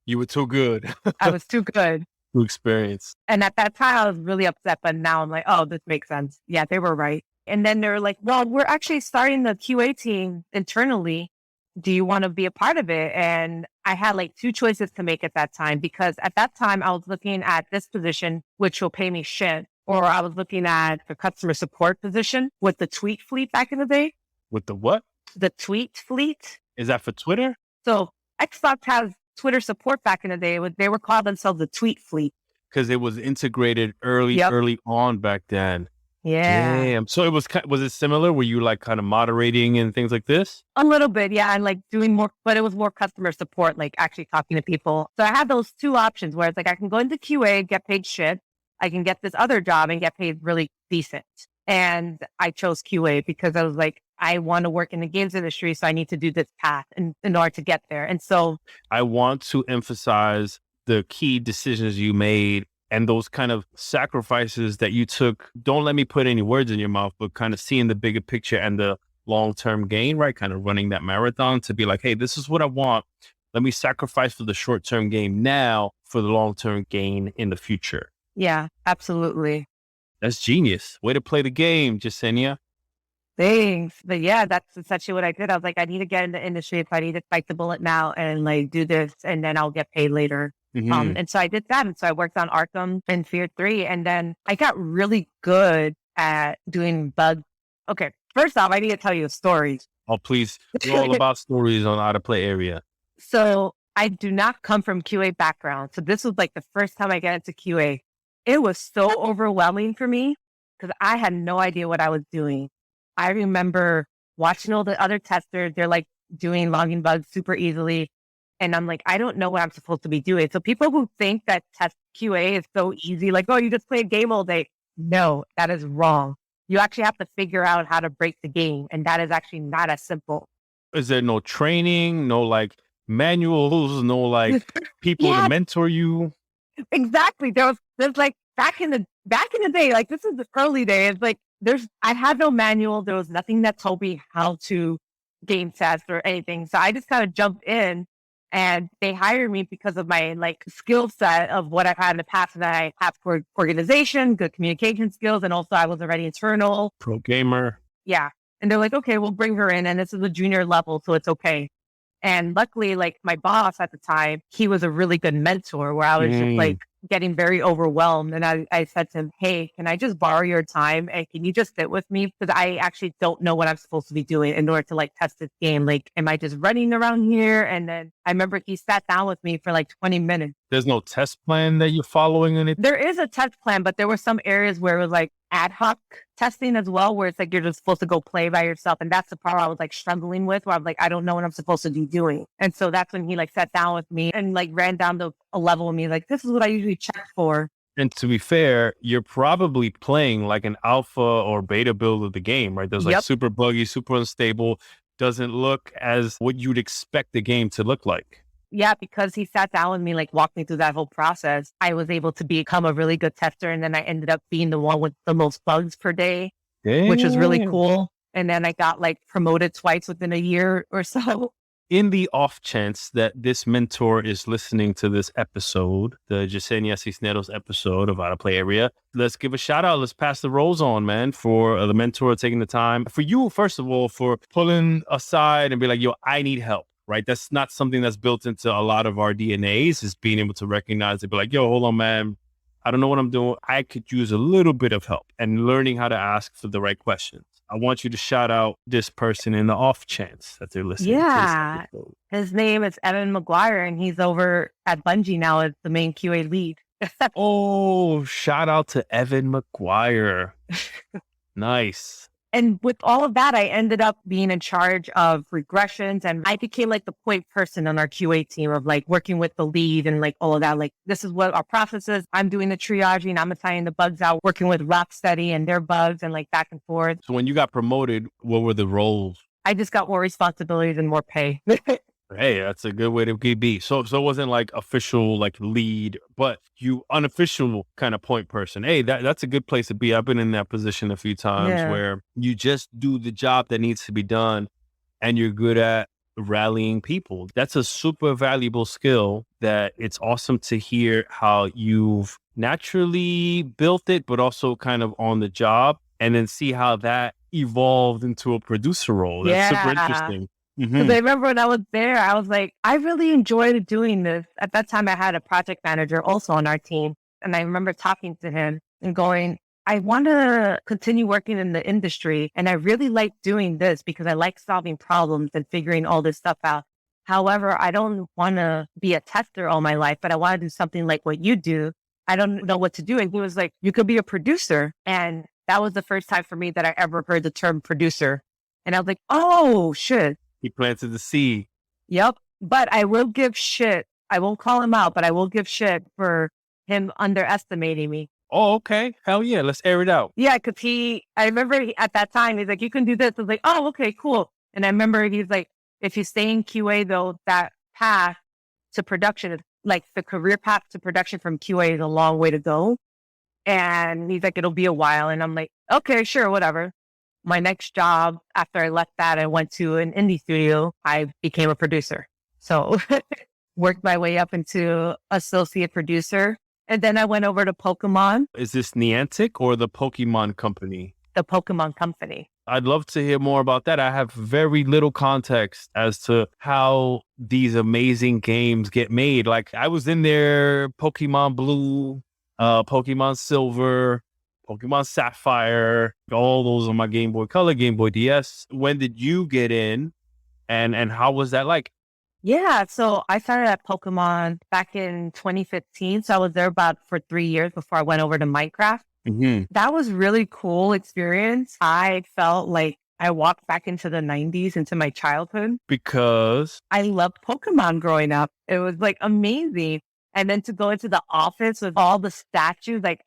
You were too good. I was too good. New experience. And at that time, I was really upset. But now I'm like, oh, this makes sense. Yeah, they were right. And then they were like, well, we're actually starting the QA team internally. Do you want to be a part of it? And I had like 2 choices to make at that time, because at that time I was looking at this position, which will pay me shit. Or I was looking at the customer support position with the tweet fleet back in the day. With the what? The tweet fleet. Is that for Twitter? So Xbox has Twitter support back in the day. They were called themselves the tweet fleet. Because it was integrated early on back then. Yeah. Damn. So was it similar? Were you like kind of moderating and things like this? A little bit, yeah. And like doing more, but it was more customer support, like actually talking to people. So I had those 2 options where it's like I can go into QA, get paid shit. I can get this other job and get paid really decent. And I chose QA because I was like, I want to work in the games industry, so I need to do this path in order to get there. And so I want to emphasize the key decisions you made and those kind of sacrifices that you took. Don't let me put any words in your mouth, but kind of seeing the bigger picture and the long-term gain, right? Kind of running that marathon to be like, hey, this is what I want. Let me sacrifice for the short-term gain now for the long-term gain in the future. Yeah, absolutely. That's genius. Way to play the game, Yesenia. Thanks. But yeah, that's essentially what I did. I was like, I need to get in the industry if I need to bite the bullet now and like do this, and then I'll get paid later. Mm-hmm. And so I did that. And so I worked on Arkham and Fear 3. And then I got really good at doing bugs. Okay. First off, I need to tell you a story. Oh, please. We're all about stories on How to Play area. So I do not come from QA background. So this was like the first time I got into QA. It was so overwhelming for me because I had no idea what I was doing. I remember watching all the other testers. They're like doing logging bugs super easily. And I'm like, I don't know what I'm supposed to be doing. So people who think that test QA is so easy, like, oh, you just play a game all day. No, that is wrong. You actually have to figure out how to break the game. And that is actually not as simple. Is there no training, no like manuals, no like people to mentor you? Exactly. There's like back in the day, like this is the early days. Like I had no manual. There was nothing that told me how to game test or anything. So I just kind of jumped in, and they hired me because of my like skill set of what I've had in the past. And I have for organization, good communication skills, and also I was already internal. Pro gamer. Yeah. And they're like, okay, we'll bring her in, and this is a junior level, so it's okay. And luckily, like my boss at the time, he was a really good mentor where I was just like getting very overwhelmed. And I said to him, hey, can I just borrow your time? And can you just sit with me? Because I actually don't know what I'm supposed to be doing in order to like test this game. Like, am I just running around here? And then I remember he sat down with me for like 20 minutes There's no test plan that you're following in it? There is a test plan, but there were some areas where it was like ad hoc testing as well, where it's like you're just supposed to go play by yourself. And that's the part I was like struggling with, where I'm like, I don't know what I'm supposed to be doing. And so that's when he like sat down with me and like ran down to a level with me, like, this is what I usually check for. And to be fair, you're probably playing like an alpha or beta build of the game, right? There's like super buggy, super unstable, doesn't look as what you'd expect the game to look like. Yeah, because he sat down with me, like walked me through that whole process, I was able to become a really good tester. And then I ended up being the one with the most bugs per day, which was really cool. And then I got like promoted twice within a year or so. In the off chance that this mentor is listening to this episode, the Yesenia Cisneros episode of Out of Play Area, let's give a shout out. Let's pass the roles on, man, for the mentor taking the time. For you, first of all, for pulling aside and be like, yo, I need help, right? That's not something that's built into a lot of our DNAs, is being able to recognize it, be like, yo, hold on, man. I don't know what I'm doing. I could use a little bit of help, and learning how to ask for the right questions. I want you to shout out this person in the off chance that they're listening to this episode. His name is Evan McGuire, and he's over at Bungie now as the main QA lead. Oh, shout out to Evan McGuire. Nice. And with all of that, I ended up being in charge of regressions, and I became like the point person on our QA team of like working with the lead and like all of that. Like, this is what our process is. I'm doing the triaging. I'm assigning the bugs out, working with Rocksteady and their bugs and like back and forth. So when you got promoted, what were the roles? I just got more responsibilities and more pay. Hey, that's a good way to be. So it wasn't like official, like lead, but you unofficial kind of point person. Hey, that's a good place to be. I've been in that position a few times where you just do the job that needs to be done and you're good at rallying people. That's a super valuable skill that it's awesome to hear how you've naturally built it, but also kind of on the job, and then see how that evolved into a producer role. That's super interesting. Because I remember when I was there, I was like, I really enjoyed doing this. At that time, I had a project manager also on our team. And I remember talking to him and going, I want to continue working in the industry. And I really like doing this because I like solving problems and figuring all this stuff out. However, I don't want to be a tester all my life, but I want to do something like what you do. I don't know what to do. And he was like, you could be a producer. And that was the first time for me that I ever heard the term producer. And I was like, oh, shit. He planted the seed. Yep. But I will give shit. I won't call him out, but I will give shit for him underestimating me. Oh, okay. Hell yeah. Let's air it out. Yeah, because I remember at that time, he's like, you can do this. I was like, oh, okay, cool. And I remember he's like, if you stay in QA, though, that path to production, like the career path to production from QA is a long way to go. And he's like, it'll be a while. And I'm like, okay, sure, whatever. My next job, after I left that, I went to an indie studio. I became a producer. So worked my way up into associate producer. And then I went over to Pokemon. Is this Niantic or the Pokemon company? The Pokemon company. I'd love to hear more about that. I have very little context as to how these amazing games get made. Like, I was in there, Pokemon Blue, Pokemon Silver, Pokemon Sapphire, all those on my Game Boy Color, Game Boy DS. When did you get in, and how was that like? Yeah, so I started at Pokemon back in 2015. So I was there for 3 years before I went over to Minecraft. Mm-hmm. That was really cool experience. I felt like I walked back into the 90s, into my childhood. Because? I loved Pokemon growing up. It was like amazing. And then to go into the office with all the statues, like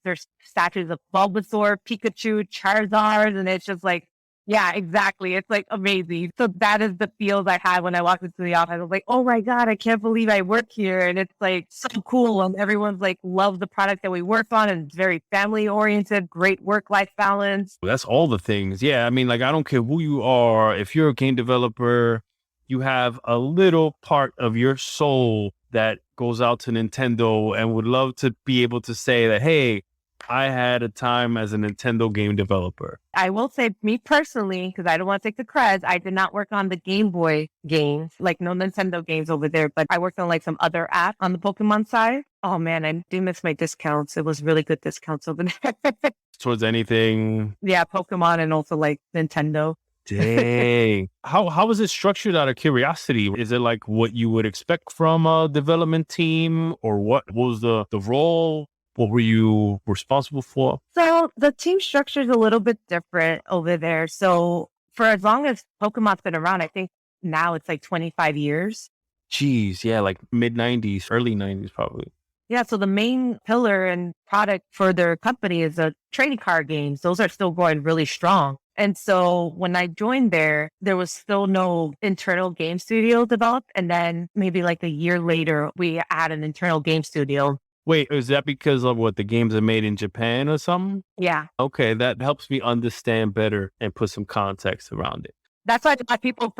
there's statues of Bulbasaur, Pikachu, Charizard, and it's just like, yeah, exactly. It's like amazing. So that is the feels I had when I walked into the office. I was like, oh my God, I can't believe I work here. And it's like so cool. And everyone's like, loves the product that we work on. And it's very family oriented, great work-life balance. That's all the things. Yeah. I mean, like, I don't care who you are. If you're a game developer, you have a little part of your soul that goes out to Nintendo and would love to be able to say that, hey, I had a time as a Nintendo game developer. I will say, me personally, because I don't want to take the credit, I did not work on the Game Boy games, like no Nintendo games over there, but I worked on like some other apps on the Pokemon side. Oh man, I do miss my discounts. It was really good discounts over there. Towards anything? Yeah, Pokemon and also like Nintendo. Dang. How is it structured out of curiosity? Is it like what you would expect from a development team, or what was the role? What were you responsible for? So the team structure is a little bit different over there. So for as long as Pokemon's been around, I think now it's like 25 years. Geez, yeah, like mid 90s, early 90s, probably. Yeah, so the main pillar and product for their company is the trading card games. Those are still going really strong. And so when I joined there was still no internal game studio developed. And then maybe like a year later, we had an internal game studio. Wait, is that because of what the games are made in Japan or something? Yeah. Okay, that helps me understand better and put some context around it. That's why a lot of people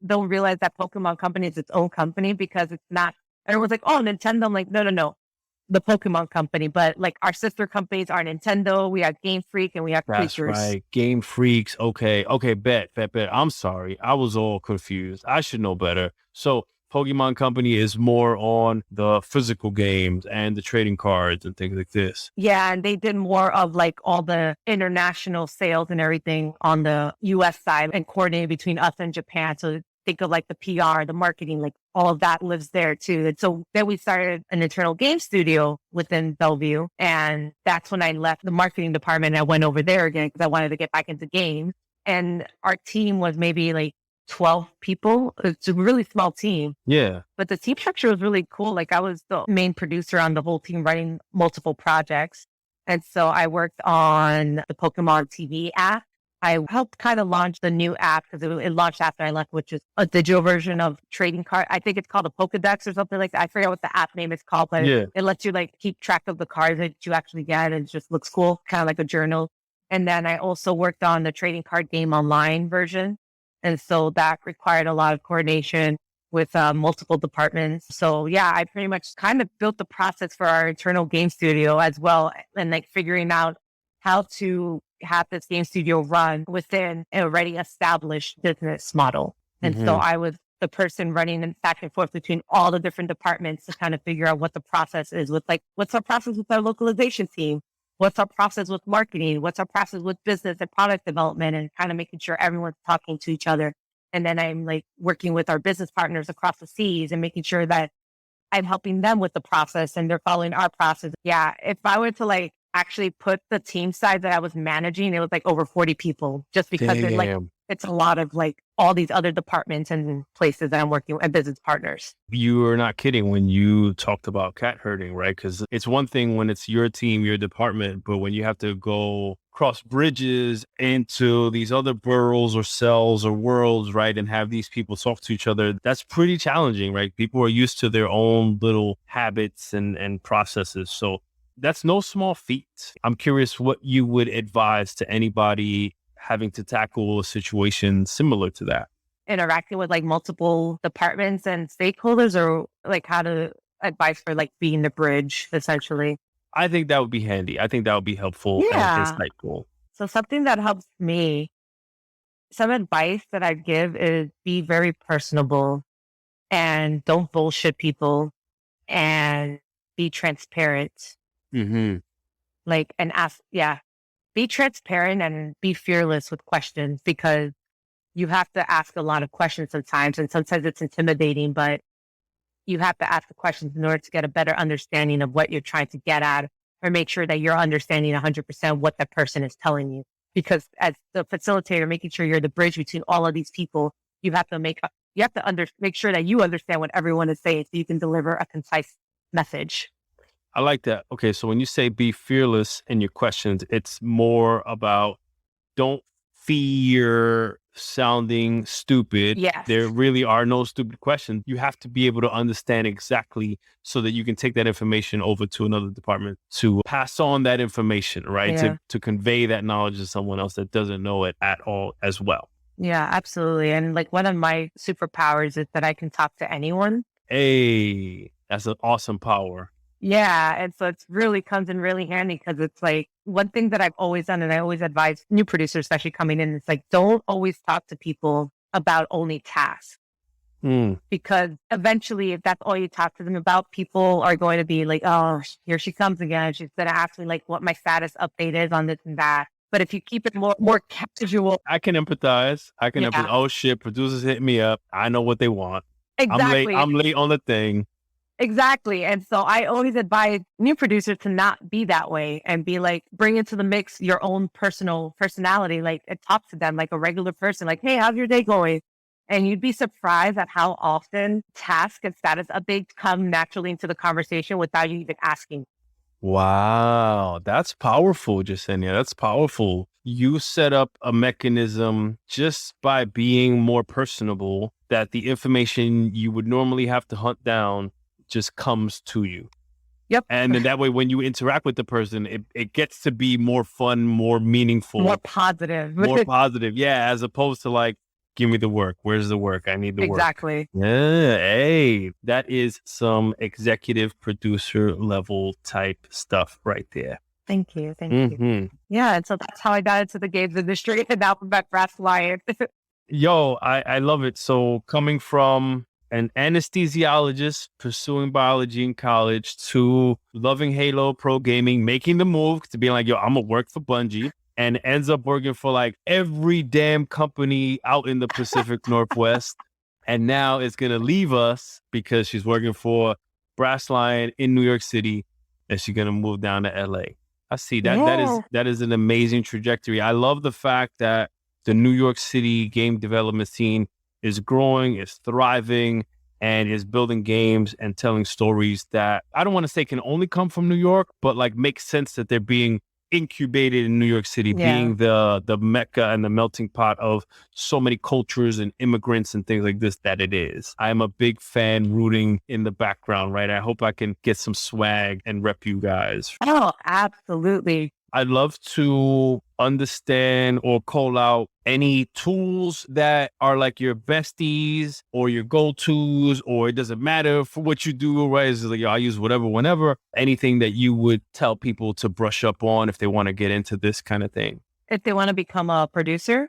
don't realize that Pokemon Company is its own company because it's not, everyone's like, oh, Nintendo. I'm like, no, the Pokemon Company. But like our sister companies are Nintendo, we have Game Freak, and we have That's Creatures. right. Game Freaks. Okay, bet. I'm sorry. I was all confused. I should know better. So Pokemon Company is more on the physical games and the trading cards and things like this. Yeah, and they did more of like all the international sales and everything on the US side and coordinating between us and Japan. So think of like the PR, the marketing, like all of that lives there too. And so then we started an internal game studio within Bellevue. And that's when I left the marketing department and I went over there again because I wanted to get back into games. And our team was maybe like 12 people. It's a really small team. Yeah. But the team structure was really cool. Like I was the main producer on the whole team running multiple projects. And so I worked on the Pokemon TV app. I helped kind of launch the new app because it launched after I left, which is a digital version of trading card. I think it's called a Pokedex or something like that. I forget what the app name is called, but it lets you like keep track of the cards that you actually get. And it just looks cool, kind of like a journal. And then I also worked on the trading card game online version. And so that required a lot of coordination with multiple departments. So yeah, I pretty much kind of built the process for our internal game studio as well. And like figuring out how to have this game studio run within an already established business model. And so I was the person running back and forth between all the different departments to kind of figure out what the process is with like, what's our process with our localization team? What's our process with marketing? What's our process with business and product development, and kind of making sure everyone's talking to each other. And then I'm like working with our business partners across the seas and making sure that I'm helping them with the process and they're following our process. Yeah. If I were to like actually put the team size that I was managing, it was like over 40 people just because it's a lot of like all these other departments and places that I'm working with and business partners. You are not kidding when you talked about cat herding, right? Because it's one thing when it's your team, your department, but when you have to go cross bridges into these other boroughs or cells or worlds, right? And have these people talk to each other, that's pretty challenging, right? People are used to their own little habits and processes. So that's no small feat. I'm curious what you would advise to anybody having to tackle a situation similar to that. Interacting with like multiple departments and stakeholders, or like how to advise for like being the bridge, essentially. I think that would be handy. I think that would be helpful and insightful. So something that helps me, some advice that I give is be very personable and don't bullshit people and be transparent. Like, and ask, be transparent and be fearless with questions, because you have to ask a lot of questions sometimes, and sometimes it's intimidating, but you have to ask the questions in order to get a better understanding of what you're trying to get at, or make sure that you're understanding 100% what that person is telling you. Because as the facilitator, making sure you're the bridge between all of these people, you have to make sure that you understand what everyone is saying so you can deliver a concise message. I like that. Okay, so when you say be fearless in your questions, it's more about don't fear sounding stupid. Yes. There really are no stupid questions. You have to be able to understand exactly so that you can take that information over to another department to pass on that information, right? Yeah. To convey that knowledge to someone else that doesn't know it at all as well. Yeah, absolutely. And like one of my superpowers is that I can talk to anyone. Hey, that's an awesome power. Yeah. And so it's really comes in really handy, because it's like one thing that I've always done, and I always advise new producers, especially coming in, it's like, don't always talk to people about only tasks. Because eventually, if that's all you talk to them about, people are going to be like, oh, here she comes again. She's going to ask me like what my status update is on this and that. But if you keep it more casual, I can empathize. yeah, Oh shit, producers hit me up. I know what they want. exactly. I'm late on the thing. Exactly. And so I always advise new producers to not be that way and be like, bring into the mix your own personal personality, like and talk to them like a regular person, like, hey, how's your day going? And you'd be surprised at how often task and status updates come naturally into the conversation without you even asking. Wow, that's powerful, Jasenia. That's powerful. You set up a mechanism just by being more personable that the information you would normally have to hunt down just comes to you. Yep. And then that way, when you interact with the person, it gets to be more fun, more meaningful, More positive. more positive. Yeah. As opposed to like, give me the work. Where's the work? I need the work. Exactly. Yeah. Hey, that is some executive producer level type stuff right there. Thank you. Thank you. Yeah. And so that's how I got into the games industry and now I'm at Brass Lion. Yo, I love it. So coming from an anesthesiologist pursuing biology in college to loving Halo Pro Gaming, making the move to being like, yo, I'm gonna work for Bungie, and ends up working for like every damn company out in the Pacific Northwest. And now it's gonna leave us because she's working for Brass Lion in New York City and she's gonna move down to LA. I see that. Yeah. That is an amazing trajectory. I love the fact that the New York City game development scene is growing, is thriving, and is building games and telling stories that I don't want to say can only come from New York, but like make sense that they're being incubated in New York City, being the mecca and the melting pot of so many cultures and immigrants and things like this that it is. I'm a big fan rooting in the background, right? I hope I can get some swag and rep you guys. Oh, absolutely. I'd love to understand or call out any tools that are like your besties or your go-tos, or it doesn't matter for what you do, right? It's like, I use whatever, whenever, anything that you would tell people to brush up on if they want to get into this kind of thing. If they want to become a producer,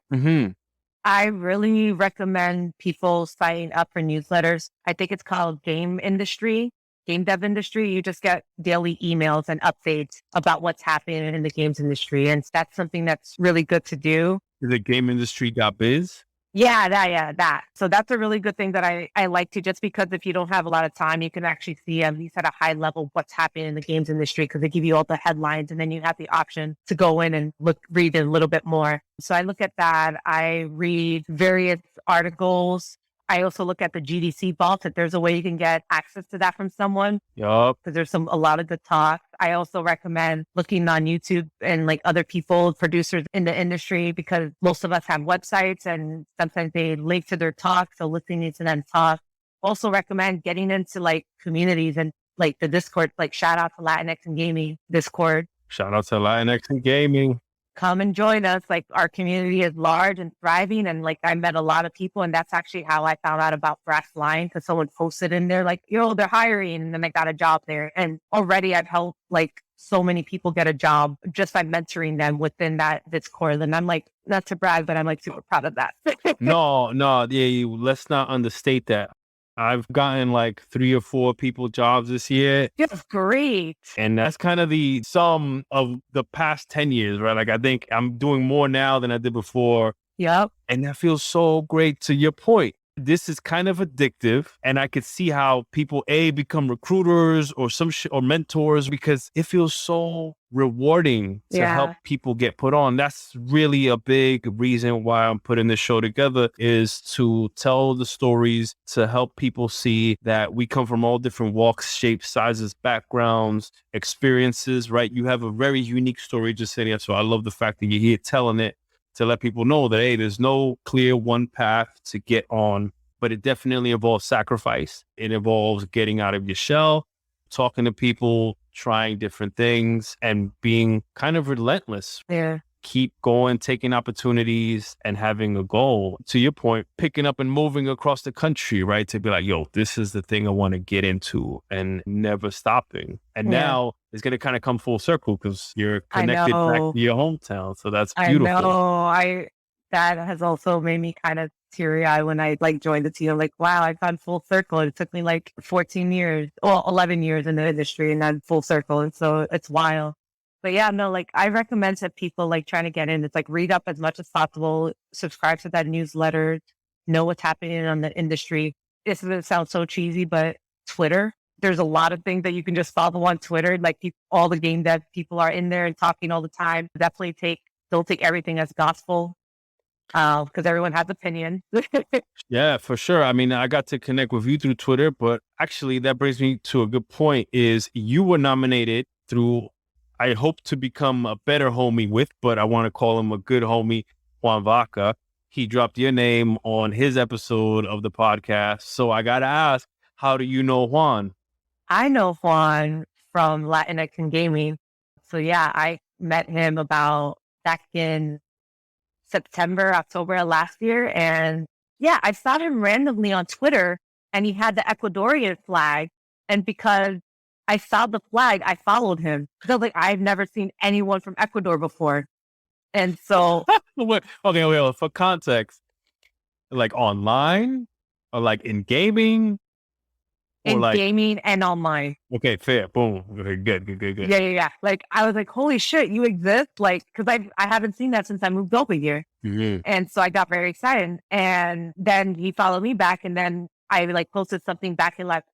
I really recommend people signing up for newsletters. I think it's called Game Dev Industry. You just get daily emails and updates about what's happening in the games industry. And that's something that's really good to do. Is it GameIndustry.biz? Yeah, that. So that's a really good thing that I like to, just because if you don't have a lot of time, you can actually see at least at a high level what's happening in the games industry, because they give you all the headlines and then you have the option to go in and read it a little bit more. So I look at that. I read various articles. I also look at the GDC vault, if there's a way you can get access to that from someone. Yup. Because there's a lot of good talk. I also recommend looking on YouTube and like other people, producers in the industry, because most of us have websites and sometimes they link to their talk. So listening to them talk. Also recommend getting into like communities and like the Discord, like shout out to Latinx and Gaming Discord. Shout out to Latinx and Gaming. Come and join us. Like our community is large and thriving. And like I met a lot of people, and that's actually how I found out about Brass Lion, because someone posted in there like, yo, they're hiring. And then I got a job there. And already I've helped like so many people get a job just by mentoring them within that Discord. And I'm like, not to brag, but I'm like super proud of that. No, let's not understate that. I've gotten like 3 or 4 people jobs this year. That's great. And that's kind of the sum of the past 10 years, right? Like I think I'm doing more now than I did before. Yep. And that feels so great. To your point, this is kind of addictive. And I could see how people become recruiters or or mentors, because it feels so rewarding to help people get put on. That's really a big reason why I'm putting this show together, is to tell the stories, to help people see that we come from all different walks, shapes, sizes, backgrounds, experiences, right? You have a very unique story, Jasenia. So I love the fact that you're here telling it, to let people know that, hey, there's no clear one path to get on, but it definitely involves sacrifice. It involves getting out of your shell, talking to people, trying different things, and being kind of relentless. Yeah. Keep going, taking opportunities, and having a goal. To your point, picking up and moving across the country, right? To be like, yo, this is the thing I want to get into, and never stopping. And now it's going to kind of come full circle, because you're connected back to your hometown. So that's beautiful. I know. That has also made me kind of teary-eyed when I like joined the team. I'm like, wow, I've gone full circle. It took me like 14 years, well, 11 years in the industry, and then full circle. And so it's wild. But yeah, no, like I recommend to people like trying to get in, it's like read up as much as possible, subscribe to that newsletter, know what's happening on the industry. This is going to sound so cheesy, but Twitter, there's a lot of things that you can just follow on Twitter. Like all the game dev people are in there and talking all the time. Definitely don't take everything as gospel because everyone has opinion. Yeah, for sure. I mean, I got to connect with you through Twitter, but actually that brings me to a good point is you were nominated through, I hope to become a better homie with, but I want to call him a good homie, Juan Vaca. He dropped your name on his episode of the podcast. So I got to ask, how do you know Juan? I know Juan from Latinx and Gaming. So yeah, I met him about back in September, October of last year. And yeah, I saw him randomly on Twitter and he had the Ecuadorian flag. And because I saw the flag, I followed him. Because I was like, I've never seen anyone from Ecuador before. And so Okay, for context, like online or like in gaming? Or in like, gaming and online. Okay, fair. Boom. Okay, good. Yeah. Like I was like, holy shit, you exist. Like, cause I haven't seen that since I moved over here. Mm-hmm. And so I got very excited. And then he followed me back. And then I like posted something back in like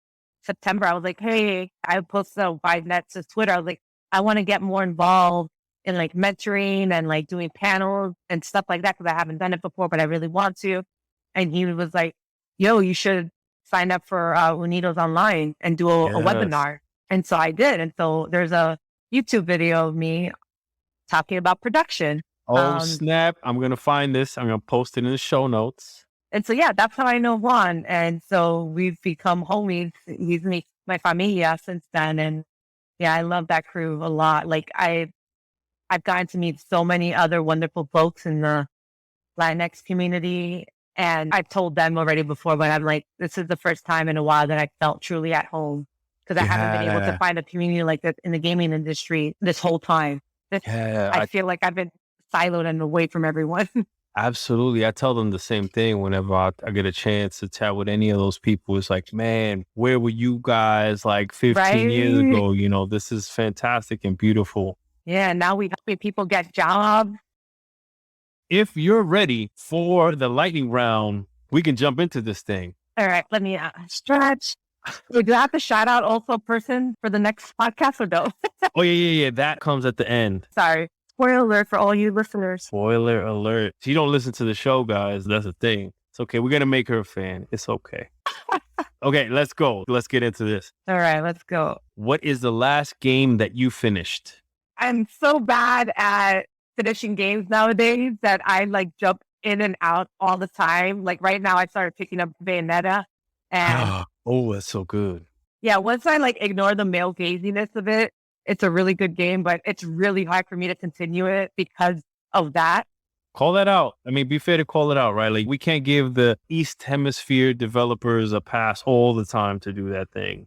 September. I was like, hey, I posted on Vivenet's to Twitter. I was like, I want to get more involved in like mentoring and like doing panels and stuff like that. Cause I haven't done it before, but I really want to. And he was like, yo, you should sign up for Unidos Online and do a webinar. And so I did. And so there's a YouTube video of me talking about production. Oh, snap. I'm going to find this. I'm going to post it in the show notes. And so, yeah, that's how I know Juan. And so we've become homies. He's my familia since then. And yeah, I love that crew a lot. Like I've gotten to meet so many other wonderful folks in the Latinx community. And I've told them already before, but I'm like, this is the first time in a while that I felt truly at home because I haven't been able to find a community like this in the gaming industry this whole time. I feel like I've been siloed and away from everyone. Absolutely. I tell them the same thing whenever I get a chance to chat with any of those people. It's like, man, where were you guys like 15 years ago? You know, this is fantastic and beautiful. Yeah. Now we help people get jobs. If you're ready for the lightning round, we can jump into this thing. All right. Let me stretch. Do I have to shout out also a person for the next podcast or no? Oh, yeah. That comes at the end. Sorry. Spoiler alert for all you listeners. Spoiler alert. She don't listen to the show, guys. That's the thing. It's okay. We're going to make her a fan. It's okay. Okay, let's go. Let's get into this. All right, let's go. What is the last game that you finished? I'm so bad at finishing games nowadays that I like jump in and out all the time. Like right now I started picking up Bayonetta and oh, that's so good. Yeah, once I like ignore the male gaziness of it, it's a really good game, but it's really hard for me to continue it because of that. Call that out. I mean, be fair to call it out, right? Like we can't give the East Hemisphere developers a pass all the time to do that thing.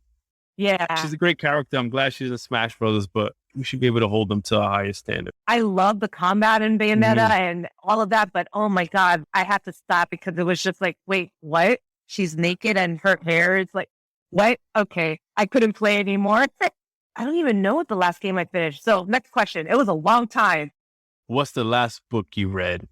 Yeah. She's a great character. I'm glad she's in Smash Brothers, but we should be able to hold them to a higher standard. I love the combat in Bayonetta and all of that, but oh my God, I had to stop because it was just like, wait, what? She's naked and her hair is like, what? Okay. I couldn't play anymore. I don't even know what the last game I finished. So next question. It was a long time. What's the last book you read?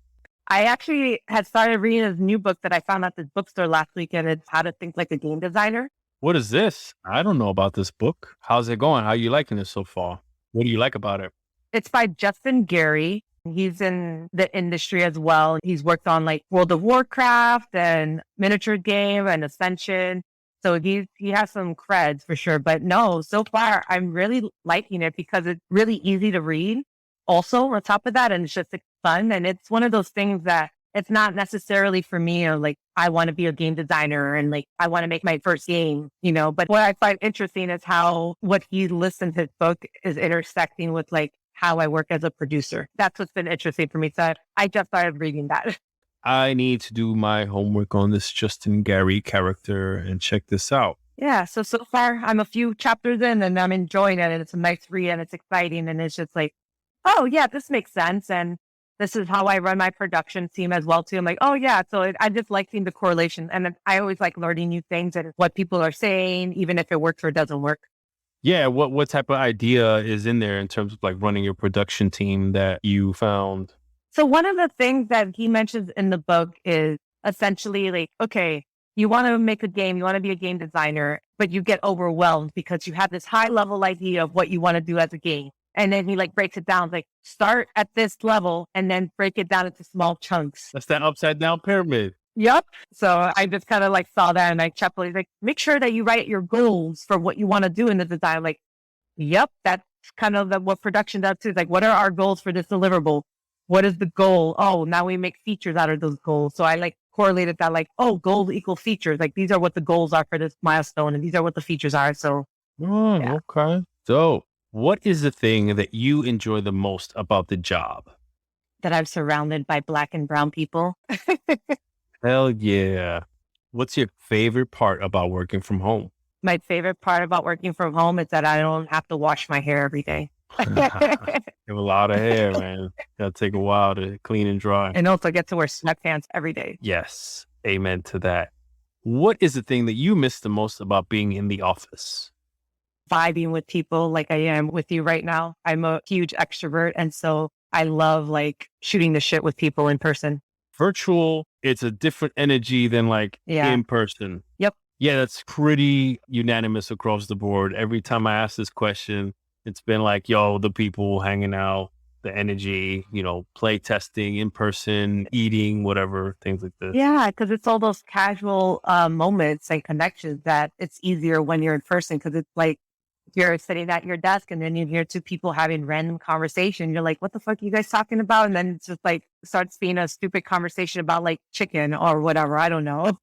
I actually had started reading this new book that I found at the bookstore last weekend. It's How to Think Like a Game Designer. What is this? I don't know about this book. How's it going? How are you liking it so far? What do you like about it? It's by Justin Gary. He's in the industry as well. He's worked on like World of Warcraft and Miniature Game and Ascension. So he has some creds for sure. But no, so far I'm really liking it because it's really easy to read. Also on top of that, and it's just fun. And it's one of those things that it's not necessarily for me or like, I want to be a game designer and like, I want to make my first game, you know, but what I find interesting is how what he lists in his book is intersecting with like how I work as a producer. That's what's been interesting for me. So I just started reading that. I need to do my homework on this Justin Gary character and check this out. Yeah. So far I'm a few chapters in and I'm enjoying it and it's a nice read and it's exciting. And it's just like, oh yeah, this makes sense. And this is how I run my production team as well, too. I'm like, oh, yeah. So I just like seeing the correlation. And I always like learning new things and what people are saying, even if it works or doesn't work. Yeah, what type of idea is in there in terms of like running your production team that you found? So one of the things that he mentions in the book is essentially like, okay, you want to make a game, you want to be a game designer, but you get overwhelmed because you have this high level idea of what you want to do as a game. And then he like breaks it down, like start at this level and then break it down into small chunks. That's that upside down pyramid. Yep. So I just kind of like saw that and I chuckled. He's like, make sure that you write your goals for what you want to do in the design. Like, yep, that's kind of what production does too. Like, what are our goals for this deliverable? What is the goal? Oh, now we make features out of those goals. So I like correlated that like, oh, goals equal features. Like these are what the goals are for this milestone and these are what the features are. So yeah. Okay. So what is the thing that you enjoy the most about the job? That I'm surrounded by Black and brown people. Hell yeah. What's your favorite part about working from home? My favorite part about working from home is that I don't have to wash my hair every day. You have a lot of hair, man. Gotta take a while to clean and dry. And also get to wear sweatpants every day. Yes. Amen to that. What is the thing that you miss the most about being in the office? Vibing with people like I am with you right now. I'm a huge extrovert. And so I love like shooting the shit with people in person. Virtual, it's a different energy than like in person. Yep. Yeah, that's pretty unanimous across the board. Every time I ask this question, it's been like, yo, the people hanging out, the energy, play testing in person, eating, whatever, things like this. Yeah, because it's all those casual moments and connections that it's easier when you're in person because it's like you're sitting at your desk and then you hear two people having random conversation. You're like, what the fuck are you guys talking about? And then it's just like starts being a stupid conversation about like chicken or whatever. I don't know.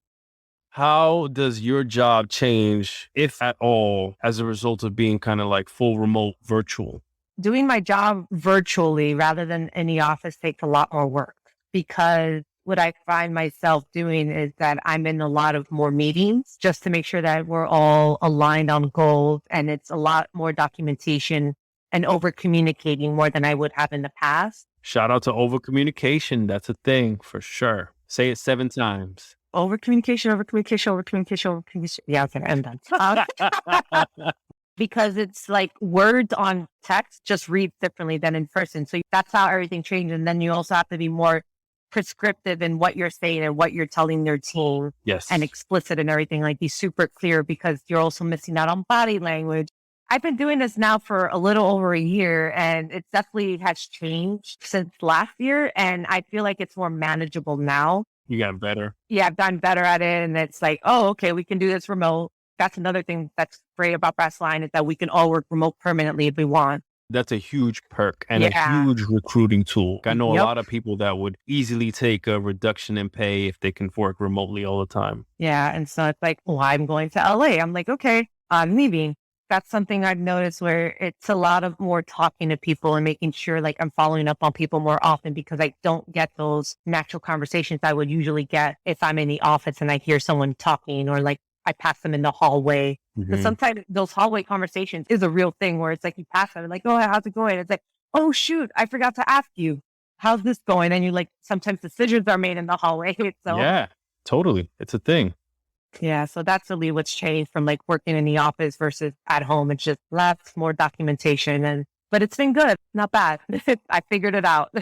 How does your job change, if at all, as a result of being kind of like full remote virtual? Doing my job virtually rather than in the office takes a lot more work because what I find myself doing is that I'm in a lot of more meetings just to make sure that we're all aligned on goals. And it's a lot more documentation and over communicating more than I would have in the past. Shout out to over communication. That's a thing for sure. Say it 7 times. Over communication, over communication, over communication, over communication. Yeah, okay, I'm done. Because it's like words on text just read differently than in person. So that's how everything changes. And then you also have to be more prescriptive in what you're saying and what you're telling their team. Yes. And explicit and everything, like be super clear because you're also missing out on body language. I've been doing this now for a little over a year and it definitely has changed since last year. And I feel like it's more manageable now. You got better. Yeah, I've gotten better at it. And it's like, oh, okay, we can do this remote. That's another thing that's great about Brassline is that we can all work remote permanently if we want. That's a huge perk and a huge recruiting tool. I know a lot of people that would easily take a reduction in pay if they can work remotely all the time. Yeah. And so it's like, well, I'm going to LA. I'm like, okay, I'm leaving. That's something I've noticed where it's a lot of more talking to people and making sure like I'm following up on people more often because I don't get those natural conversations I would usually get if I'm in the office and I hear someone talking or like I pass them in the hallway. Because sometimes those hallway conversations is a real thing where it's like you pass them and like, oh, how's it going? It's like, oh, shoot, I forgot to ask you. How's this going? And you like, sometimes decisions are made in the hallway. So yeah, totally. It's a thing. Yeah. So that's really what's changed from like working in the office versus at home. It's just less, more documentation but it's been good. Not bad. I figured it out.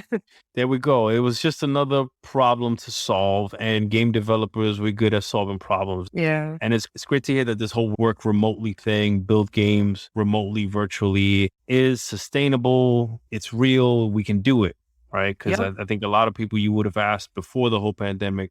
There we go. It was just another problem to solve and game developers, we're good at solving problems. Yeah. And it's great to hear that this whole work remotely thing, build games remotely, virtually is sustainable. It's real. We can do it. Right. Because I think a lot of people you would have asked before the whole pandemic,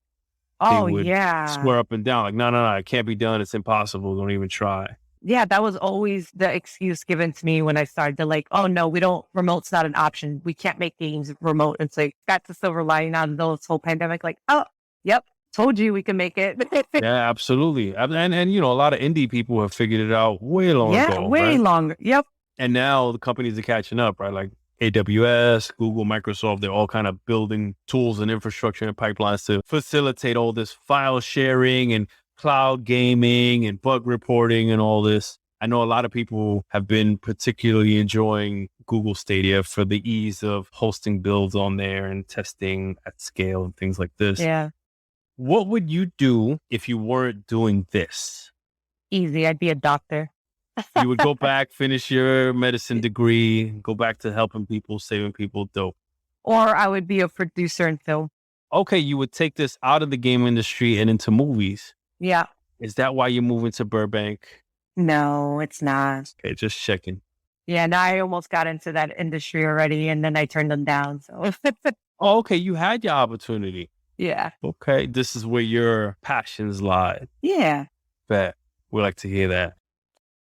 they would swear up and down like, no, it can't be done. It's impossible. Don't even try. Yeah, that was always the excuse given to me when I started to like, oh no, remote's not an option. We can't make games remote. It's like, that's the silver lining out of this whole pandemic. Like, oh, yep, told you we can make it. Yeah, absolutely. And a lot of indie people have figured it out way long ago. Yeah, way longer. Yep. And now the companies are catching up, right? Like AWS, Google, Microsoft, they're all kind of building tools and infrastructure and pipelines to facilitate all this file sharing and cloud gaming and bug reporting and all this. I know a lot of people have been particularly enjoying Google Stadia for the ease of hosting builds on there and testing at scale and things like this. Yeah. What would you do if you weren't doing this? Easy. I'd be a doctor. You would go back, finish your medicine degree, go back to helping people, saving people. Dope. Or I would be a producer in film. Okay, you would take this out of the game industry and into movies. Yeah. Is that why you're moving to Burbank? No, it's not. Okay, just checking. Yeah, no, I almost got into that industry already and then I turned them down. So Oh, okay, you had your opportunity. yeah. Okay, this is where your passions lie. Yeah. Bet. We like to hear that.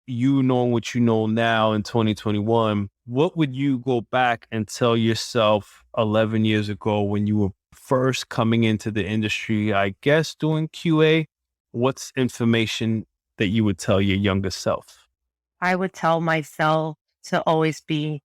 You know what you know now in 2021, what would you go back and tell yourself 11 years ago when you were first coming into the industry, I guess doing QA? What's information that you would tell your younger self? I would tell myself to always be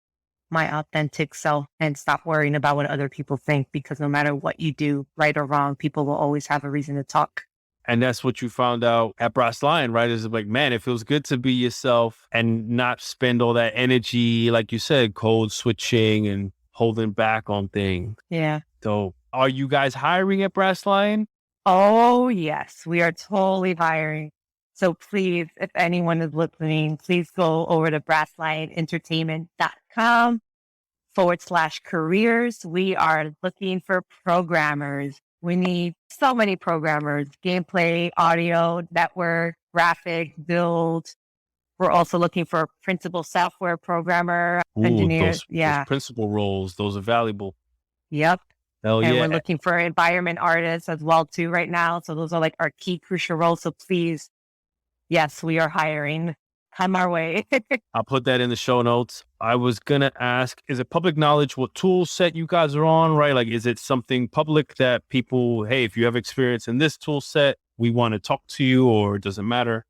my authentic self and stop worrying about what other people think, because no matter what you do, right or wrong, people will always have a reason to talk. And that's what you found out at Brass Lion, right? Is like, man, it feels good to be yourself and not spend all that energy, like you said, code switching and holding back on things. Yeah. So are you guys hiring at Brass Lion? Oh, yes. We are totally hiring. So please, if anyone is listening, please go over to brasslionentertainment.com/careers. We are looking for programmers. We need so many programmers, gameplay, audio, network, graphic, build. We're also looking for a principal software programmer, engineer. Those principal roles, those are valuable. Yep. Hell And yeah. we're looking for environment artists as well too right now. So those are like our key crucial roles. So please, yes, we are hiring. Come our way. I'll put that in the show notes. I was going to ask, is it public knowledge what tool set you guys are on, right? Like, is it something public that people, hey, if you have experience in this tool set, we want to talk to you, or does it matter?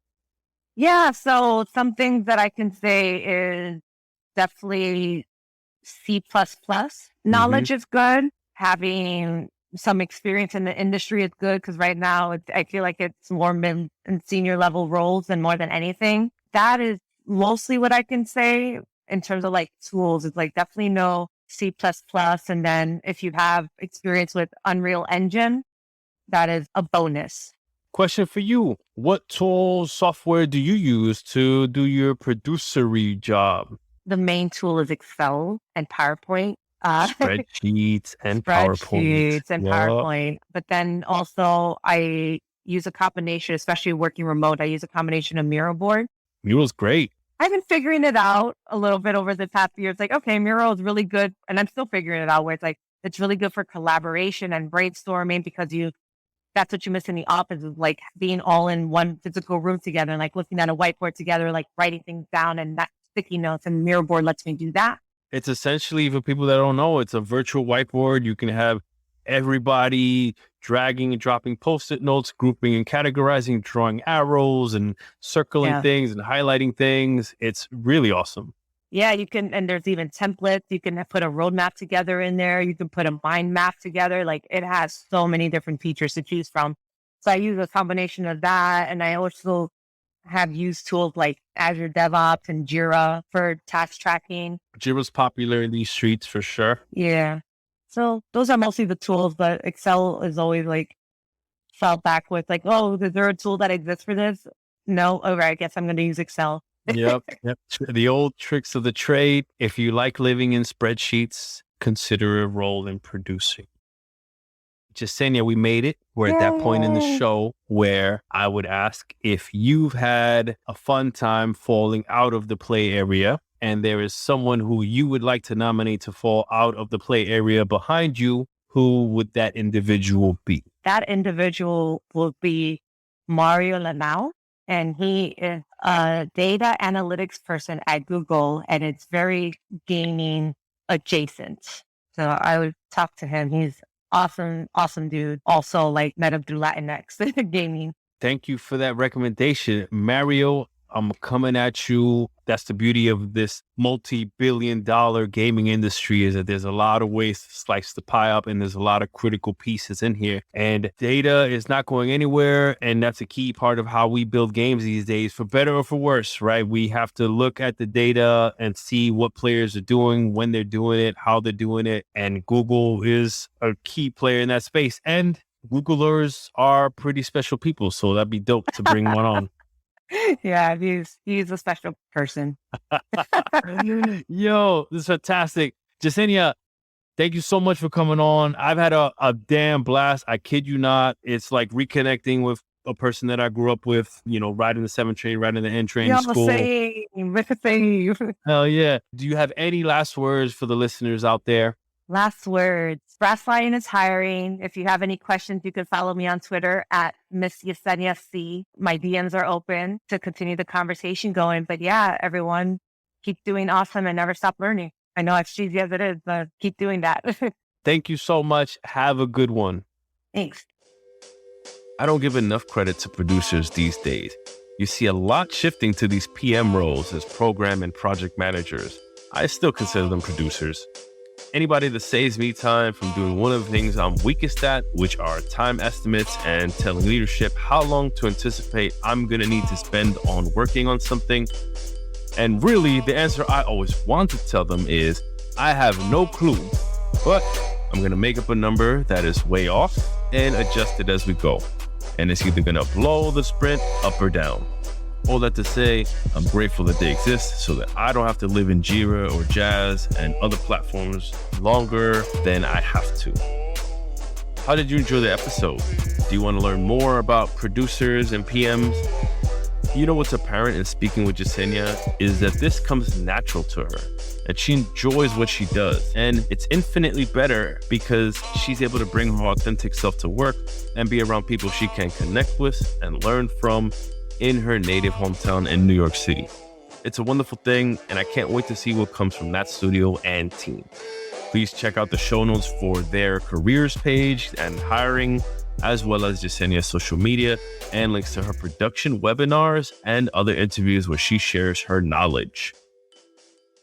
Yeah. So some things that I can say is definitely C++. Knowledge is good. Having some experience in the industry is good, because right now I feel like it's more mid and senior level roles and more than anything. That is mostly what I can say in terms of like tools. It's like definitely know C++. And then if you have experience with Unreal Engine, that is a bonus. Question for you. What tools, software do you use to do your producery job? The main tool is Excel and PowerPoint. Spreadsheets and PowerPoint. PowerPoint. But then also I use a combination, especially working remote, I use a combination of Miro board. Miro's great. I've been figuring it out a little bit over the past year. It's like, okay, Miro is really good. And I'm still figuring it out, where it's like, it's really good for collaboration and brainstorming, because that's what you miss in the office, is like being all in one physical room together and like looking at a whiteboard together, like writing things down and not sticky notes. And Miro board lets me do that. It's essentially, for people that don't know, it's a virtual whiteboard. You can have everybody dragging and dropping Post-it notes, grouping and categorizing, drawing arrows and circling things and highlighting things. It's really awesome. Yeah, you can, and there's even templates. You can put a roadmap together in there. You can put a mind map together. Like, it has so many different features to choose from. So I use a combination of that. And I also have used tools like Azure DevOps and Jira for task tracking. Jira's popular in these streets for sure. Yeah. So those are mostly the tools, but Excel is always like fell back with like, oh, is there a tool that exists for this? No. Okay, I guess I'm going to use Excel. Yep. The old tricks of the trade. If you like living in spreadsheets, consider a role in producing. Jasenia, we made it. We're at that point in the show where I would ask if you've had a fun time falling out of the play area, and there is someone who you would like to nominate to fall out of the play area behind you, who would that individual be? That individual will be Mario Lanao, and he is a data analytics person at Google, and it's very gaming adjacent. So I would talk to him. He's awesome dude. Also, like, met him through Latinx gaming. Thank you for that recommendation. Mario, I'm coming at you. That's the beauty of this multi-billion-dollar gaming industry, is that there's a lot of ways to slice the pie up, and there's a lot of critical pieces in here. And data is not going anywhere, and that's a key part of how we build games these days, for better or for worse, right? We have to look at the data and see what players are doing, when they're doing it, how they're doing it. And Google is a key player in that space. And Googlers are pretty special people, so that'd be dope to bring one on. Yeah, he's a special person. Yo, this is fantastic. Jasenia, thank you so much for coming on. I've had a damn blast. I kid you not. It's like reconnecting with a person that I grew up with, you know, riding the 7 train, riding the N train in school. Same. Hell yeah. Do you have any last words for the listeners out there? Last words. Brass Lion is hiring. If you have any questions, you can follow me on Twitter at Miss Yesenia C. My DMs are open to continue the conversation going. But yeah, everyone, keep doing awesome and never stop learning. I know it's cheesy as it is, but keep doing that. Thank you so much. Have a good one. Thanks. I don't give enough credit to producers these days. You see a lot shifting to these PM roles as program and project managers. I still consider them producers. Anybody that saves me time from doing one of the things I'm weakest at, which are time estimates and telling leadership how long to anticipate I'm going to need to spend on working on something. And really, the answer I always want to tell them is, I have no clue, but I'm going to make up a number that is way off and adjust it as we go. And it's either going to blow the sprint up or down. All that to say, I'm grateful that they exist so that I don't have to live in Jira or Jazz and other platforms longer than I have to. How did you enjoy the episode? Do you want to learn more about producers and PMs? You know what's apparent in speaking with Jasenia is that this comes natural to her, and she enjoys what she does. And it's infinitely better because she's able to bring her authentic self to work and be around people she can connect with and learn from in her native hometown in New York City. It's a wonderful thing, and I can't wait to see what comes from that studio and team. Please check out the show notes for their careers page and hiring, as well as Jasenia's social media and links to her production webinars and other interviews where she shares her knowledge.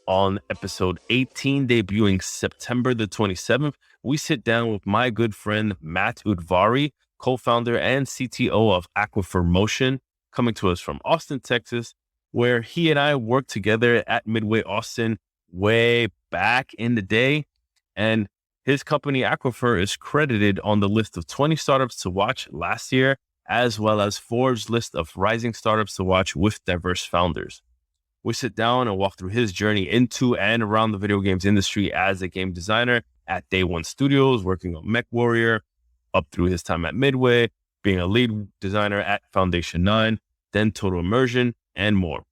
On episode 18, debuting September the 27th, we sit down with my good friend Matt Udvari, co-founder and CTO of Aquifer Motion, coming to us from Austin, Texas, where he and I worked together at Midway Austin way back in the day. And his company Aquifer is credited on the list of 20 startups to watch last year, as well as Forbes' list of rising startups to watch with diverse founders. We sit down and walk through his journey into and around the video games industry as a game designer at Day One Studios, working on MechWarrior, up through his time at Midway, being a lead designer at Foundation 9, then Total Immersion, and more.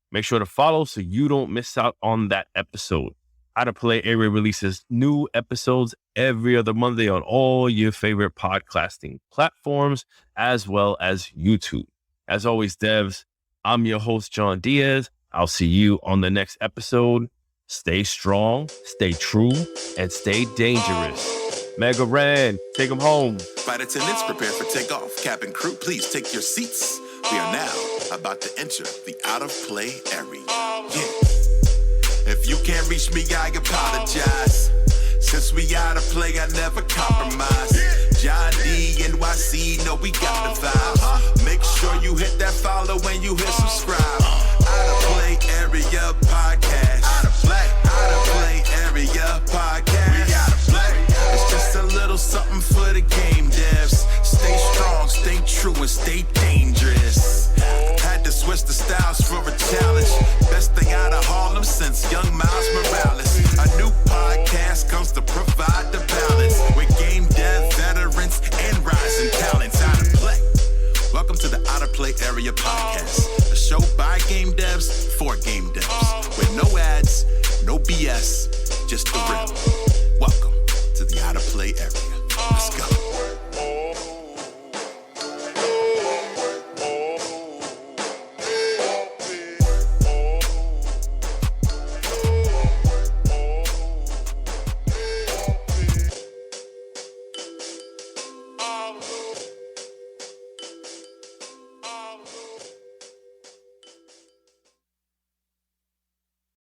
Make sure to follow so you don't miss out on that episode. Out of Play Area releases new episodes every other Monday on all your favorite podcasting platforms, as well as YouTube. As always, devs, I'm your host, John Diaz. I'll see you on the next episode. Stay strong, stay true, and stay dangerous. Mega Ran, take them home. Flight attendants, prepare for takeoff. Cabin crew, please take your seats. We are now about to enter the out of play area. Yeah. If you can't reach me, I apologize. Since we out of play, I never compromise. John D, NYC, know we got the vibes. Make sure you hit that follow when you hit subscribe. Out of Play Area Podcast. Out of Play Area Podcast. We out of play. It's just a little something for the game devs. Stay strong, stay true, and stay dangerous. Had to switch the styles for a challenge. Best thing out of Harlem since young Miles Morales. A new podcast comes to provide the balance with game dev veterans and rising talents. Out of Play. Welcome to the Out of Play Area Podcast, a show by game devs for game devs, with no ads, no BS, just the real.